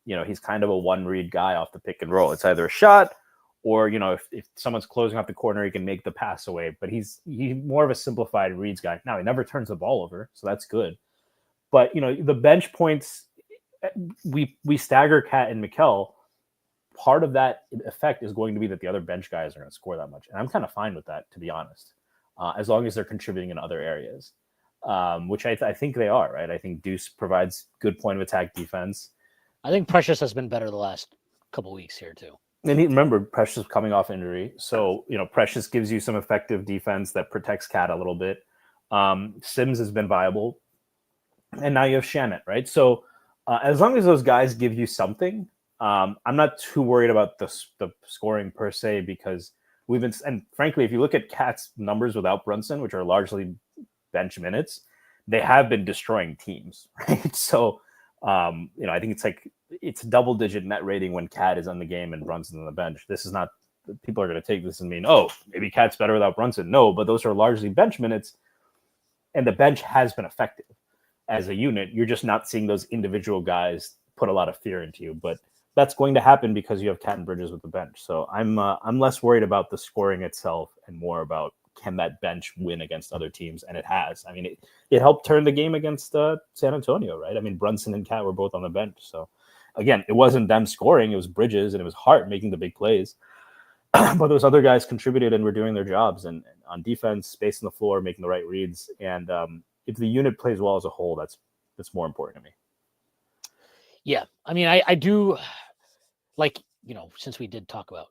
he's kind of a one read guy off the pick and roll. It's either a shot or, if someone's closing off the corner, he can make the pass away. But he's more of a simplified reads guy. Now, he never turns the ball over, so that's good. But, the bench points, we stagger Cat and Mikal. Part of that effect is going to be that the other bench guys are going to score that much. And I'm kind of fine with that, to be honest, as long as they're contributing in other areas. Which I think they are, right? I think Deuce provides good point of attack defense. I think Precious has been better the last couple weeks here too. And remember, Precious coming off injury, so Precious gives you some effective defense that protects Cat a little bit. Sims has been viable, and now you have Shannon, right? So as long as those guys give you something, I'm not too worried about the scoring per se because and frankly, if you look at Cat's numbers without Brunson, which are largely bench minutes, they have been destroying teams, right? So, I think it's double-digit net rating when Cat is on the game and Brunson's on the bench. This is not, people are going to take this and mean, oh, maybe Cat's better without Brunson. No, but those are largely bench minutes, and the bench has been effective as a unit. You're just not seeing those individual guys put a lot of fear into you, but that's going to happen because you have Cat and Bridges with the bench. So I'm less worried about the scoring itself and more about can that bench win against other teams? And it has. I mean, it helped turn the game against San Antonio, right? I mean, Brunson and Cat were both on the bench. So, again, it wasn't them scoring. It was Bridges and it was Hart making the big plays. But those other guys contributed and were doing their jobs. And on defense, spacing the floor, making the right reads. And if the unit plays well as a whole, that's more important to me. Yeah. I mean, I do, since we did talk about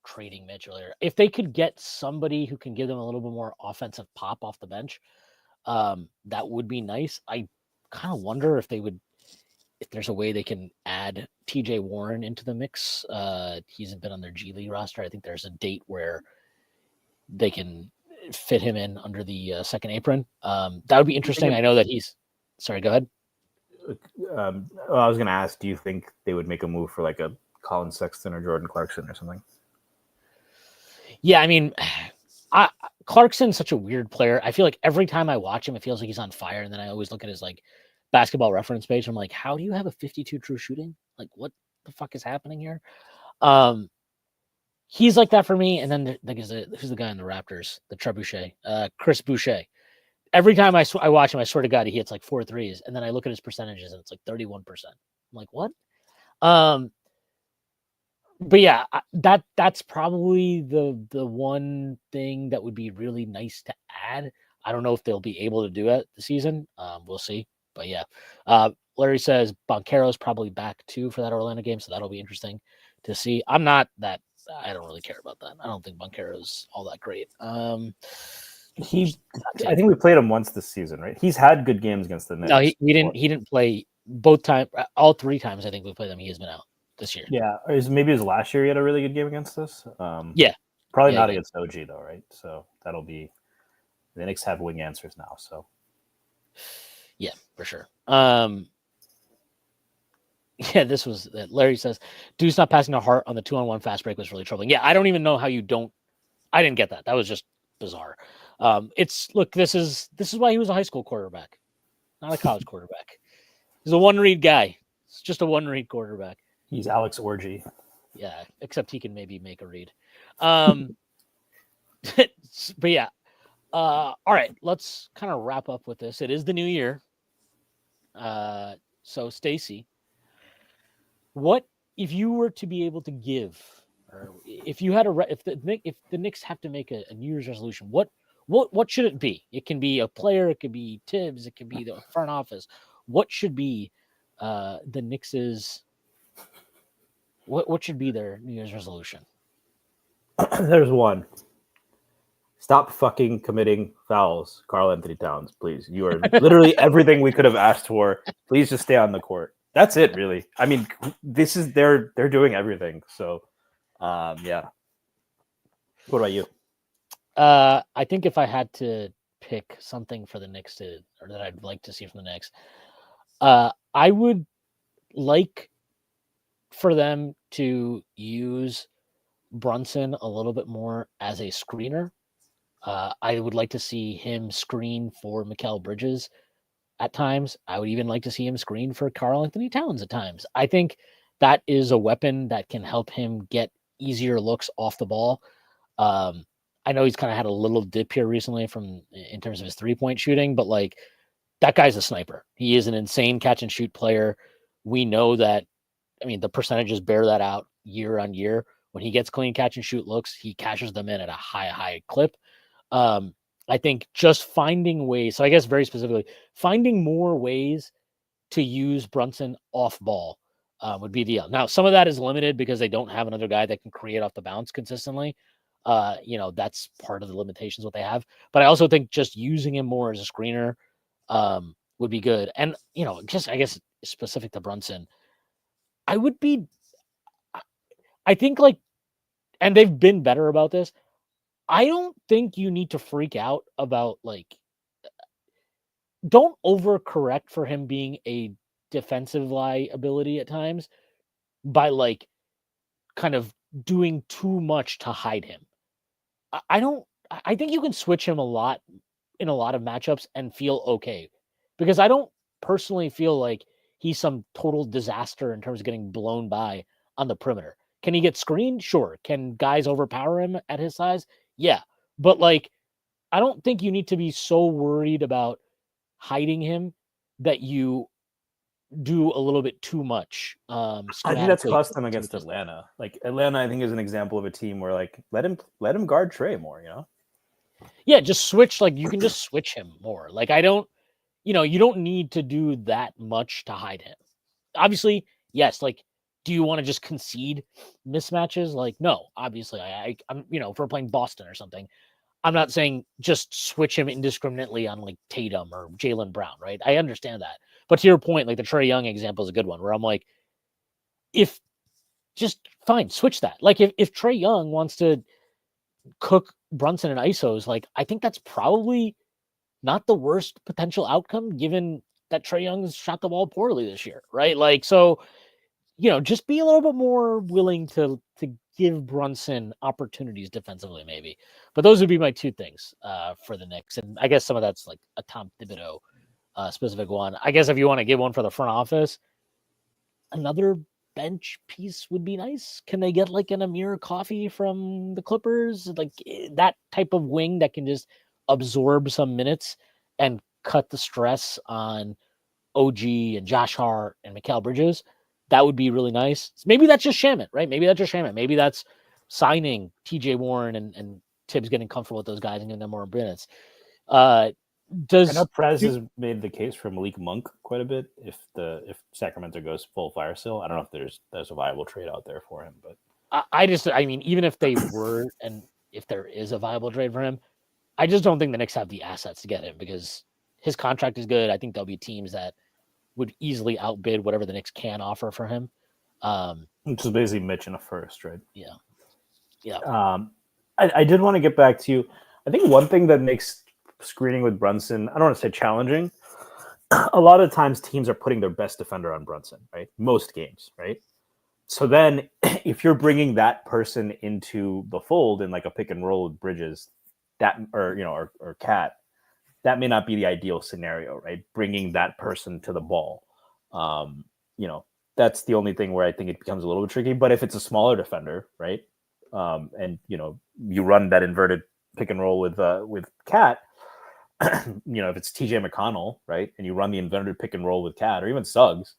trading Mitch earlier, if they could get somebody who can give them a little bit more offensive pop off the bench, that would be nice. I kind of wonder if there's a way they can add TJ Warren into the mix. He hasn't been on their G League roster. I think there's a date where they can fit him in under the second apron. That would be interesting. I know that sorry, go ahead. I was going to ask, do you think they would make a move for like a Colin Sexton or Jordan Clarkson or something? Yeah, I mean, Clarkson's such a weird player. I feel like every time I watch him, it feels like he's on fire. And then I always look at his basketball reference page. I'm like, how do you have a 52 true shooting? Like, what the fuck is happening here? He's like that for me. And then who's the guy in the Raptors, the Trebuchet, Chris Boucher. Every time I watch him, I swear to God, he hits like 4 threes. And then I look at his percentages and it's like 31%. I'm like, what? But yeah, that's probably the one thing that would be really nice to add. I don't know if they'll be able to do it this season. We'll see. But yeah, Larry says Banchero's probably back too for that Orlando game, so that'll be interesting to see. I don't really care about that. I don't think Banchero's all that great. I think we played him once this season, right? He's had good games against the Knicks. No, he didn't play both times. All 3 times I think we played him. He has been out this year. Yeah, maybe it was last year he had a really good game against us. Yeah. Probably not against OG though, right? So that'll be the Knicks have wing answers now. So yeah, for sure. Yeah, this was Larry says, Deuce not passing to Hart on the 2-on-1 fast break was really troubling. Yeah, I don't even know how you don't. I didn't get that. That was just bizarre. This is why he was a high school quarterback, not a college quarterback. He's a one-read guy. It's just a one-read quarterback. He's Alex Orgy. Yeah, except he can maybe make a read. But yeah. All right, let's kind of wrap up with this. It is the new year. So Stacy, what if you were to be able to give, or if you had if the Knicks have to make a New Year's resolution, what should it be? It can be a player, it could be Tibbs, it could be the front office. What should be the Knicks's? What should be their New Year's resolution? There's one. Stop fucking committing fouls, Karl Anthony Towns, please. You are literally everything we could have asked for. Please just stay on the court. That's it, really. I mean, they're doing everything. So, yeah. What about you? I think if I had to pick something for the Knicks or that I'd like to see from the Knicks, I would like for them to use Brunson a little bit more as a screener. I would like to see him screen for Mikal Bridges at times. I would even like to see him screen for Karl Anthony Towns at times. I think that is a weapon that can help him get easier looks off the ball. I know he's kind of had a little dip here recently in terms of his 3-point shooting, but like that guy's a sniper. He is an insane catch and shoot player. We know that. I mean, the percentages bear that out year on year. When he gets clean catch and shoot looks, he cashes them in at a high clip. I think just finding ways. So I guess very specifically, finding more ways to use Brunson off ball would be the deal. Now, some of that is limited because they don't have another guy that can create off the bounce consistently. That's part of the limitations what they have. But I also think just using him more as a screener would be good. And, just I guess specific to Brunson, I think and they've been better about this. I don't think you need to freak out about don't overcorrect for him being a defensive liability at times by kind of doing too much to hide him. I think you can switch him a lot in a lot of matchups and feel okay, because I don't personally feel like he's some total disaster in terms of getting blown by on the perimeter. Can he get screened? Sure. Can guys overpower him at his size? Yeah. But I don't think you need to be so worried about hiding him that you do a little bit too much. I think that's cost them against Atlanta. Atlanta, I think, is an example of a team where let him guard Trey more. Yeah, just switch. You can just switch him more. I don't. You don't need to do that much to hide him. Obviously, yes. Do you want to just concede mismatches? No. Obviously, I'm. If we're playing Boston or something, I'm not saying just switch him indiscriminately on Tatum or Jaylen Brown, right? I understand that. But to your point, the Trae Young example is a good one where I'm if just fine, switch that. If Trae Young wants to cook Brunson and ISOs, I think that's probably not the worst potential outcome given that Trae Young's shot the ball poorly this year, right? So, just be a little bit more willing to give Brunson opportunities defensively, maybe. But those would be my two things for the Knicks. And I guess some of that's a Tom Thibodeau specific one. I guess if you want to give one for the front office, another bench piece would be nice. Can they get an Amir Coffee from the Clippers? That type of wing that can just absorb some minutes and cut the stress on OG and Josh Hart and Mikal Bridges. That would be really nice. Maybe that's just Shamet, right? Maybe that's signing TJ Warren and Tibbs getting comfortable with those guys and getting them more minutes. I know Prez has made the case for Malik Monk quite a bit if Sacramento goes full fire sale. I don't know if there's a viable trade out there for him, but I mean, even if they were, and if there is a viable trade for him, I just don't think the Knicks have the assets to get him because his contract is good. I think there'll be teams that would easily outbid whatever the Knicks can offer for him. Which is basically Mitch in a first, right? Yeah. I did want to get back to you. I think one thing that makes screening with Brunson, I don't want to say challenging. A lot of times teams are putting their best defender on Brunson, right? Most games, right? So then if you're bringing that person into the fold in a pick and roll with Bridges, or Cat, that may not be the ideal scenario, right? Bringing that person to the ball. That's the only thing where I think it becomes a little bit tricky. But if it's a smaller defender, right? And you run that inverted pick and roll with Cat, if it's TJ McConnell, right? And you run the inverted pick and roll with Cat or even Suggs,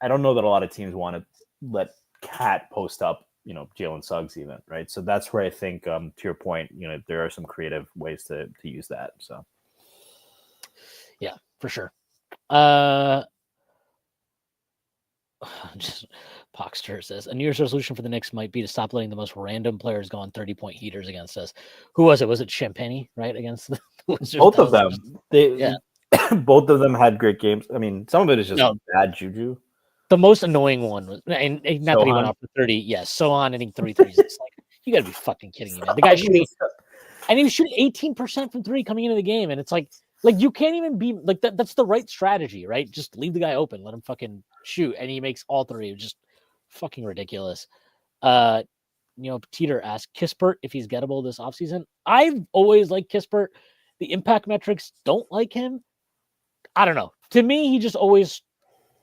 I don't know that a lot of teams want to let Cat post up, Jalen Suggs even, right? So that's where I think, to your point, there are some creative ways to use that. So. Yeah, for sure. Just Poxter says a New Year's resolution for the Knicks might be to stop letting the most random players go on 30-point heaters against us. Who was it? Was it Champagne, right? Against the Wizards? Both of them. Both of them had great games. I mean, some of it is just bad juju. The most annoying one was, and not that he went off for 30. Yes, Sohan hitting 3 threes. It's you got to be fucking kidding me, man. The guy shooting, and he was shooting 18% from 3 coming into the game, and it's you can't even be that. That's the right strategy, right? Just leave the guy open, let him fucking shoot, and he makes all 3. Just fucking ridiculous. Teeter asked Kispert if he's gettable this offseason. I've always liked Kispert. The impact metrics don't like him. I don't know. to me,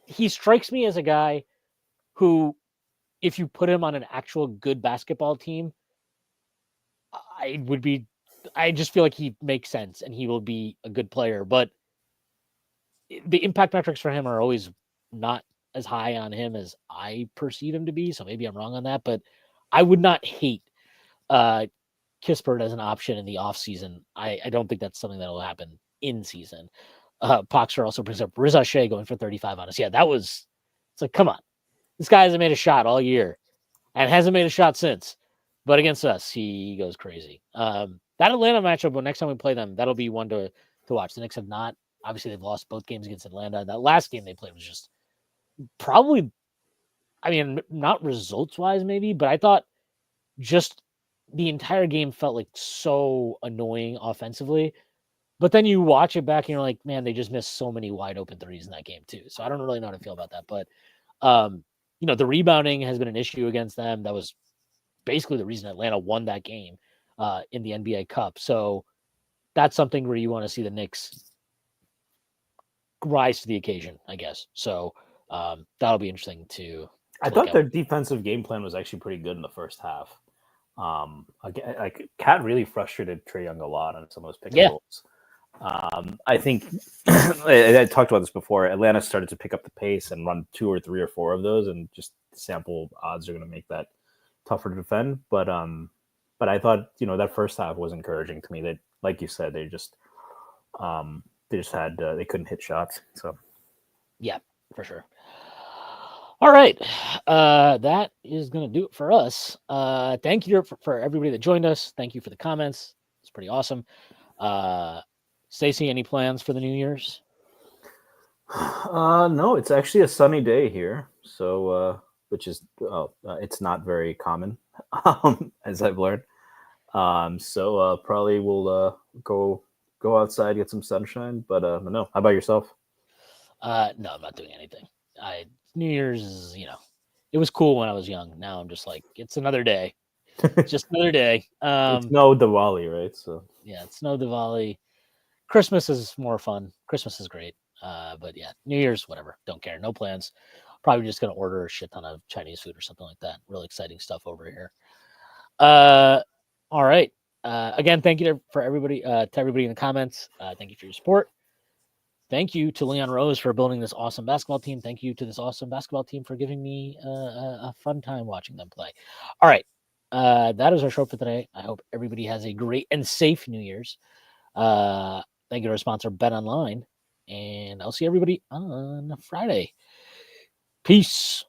he strikes me as a guy who, if you put him on an actual good basketball team, I just feel like he makes sense and he will be a good player. But the impact metrics for him are always not as high on him as I perceive him to be. So maybe I'm wrong on that, but I would not hate Kispert as an option in the offseason. I don't think that's something that will happen in season. Poxer also brings up Riz Shea going for 35 on us. Yeah, it's like, come on. This guy hasn't made a shot all year and hasn't made a shot since. But against us, he goes crazy. That Atlanta matchup, but next time we play them, that'll be one to watch. The Knicks have not. Obviously, they've lost both games against Atlanta. That last game they played was just probably, I mean, not results-wise maybe, but I thought just the entire game felt like so annoying offensively. But then you watch it back and you're like, man, they just missed so many wide open threes in that game too. So I don't really know how to feel about that. But, the rebounding has been an issue against them. That was basically the reason Atlanta won that game in the NBA Cup. So that's something where you want to see the Knicks rise to the occasion, I guess. So that'll be interesting to I thought their defensive game plan was actually pretty good in the first half. Again, like Cat really frustrated Trae Young a lot on some of those pick and rolls. I think I talked about this before. Atlanta started to pick up the pace and run 2 or 3 or 4 of those, and just sample odds are going to make that tougher to defend. But I thought that first half was encouraging to me. That, like you said, they couldn't hit shots. So yeah, for sure. All right, that is going to do it for us. Thank you for everybody that joined us. Thank you for the comments. It's pretty awesome. Stacy, any plans for the New Year's? No, it's actually a sunny day here, so which is it's not very common, as I've learned. So probably we'll go outside, get some sunshine. But no, how about yourself? No, I'm not doing anything. New Year's is, it was cool when I was young. Now I'm just like, it's another day. It's just another day. It's no Diwali, right? So yeah, it's no Diwali. Christmas is more fun. Christmas is great. But yeah, New Year's, whatever. Don't care. No plans. Probably just gonna order a shit ton of Chinese food or something like that. Really exciting stuff over here. All right. Again, thank you to everybody in the comments. Thank you for your support. Thank you to Leon Rose for building this awesome basketball team. Thank you to this awesome basketball team for giving me a fun time watching them play. All right. That is our show for today. I hope everybody has a great and safe New Year's. Thank you to our sponsor, Bet Online. And I'll see everybody on Friday. Peace.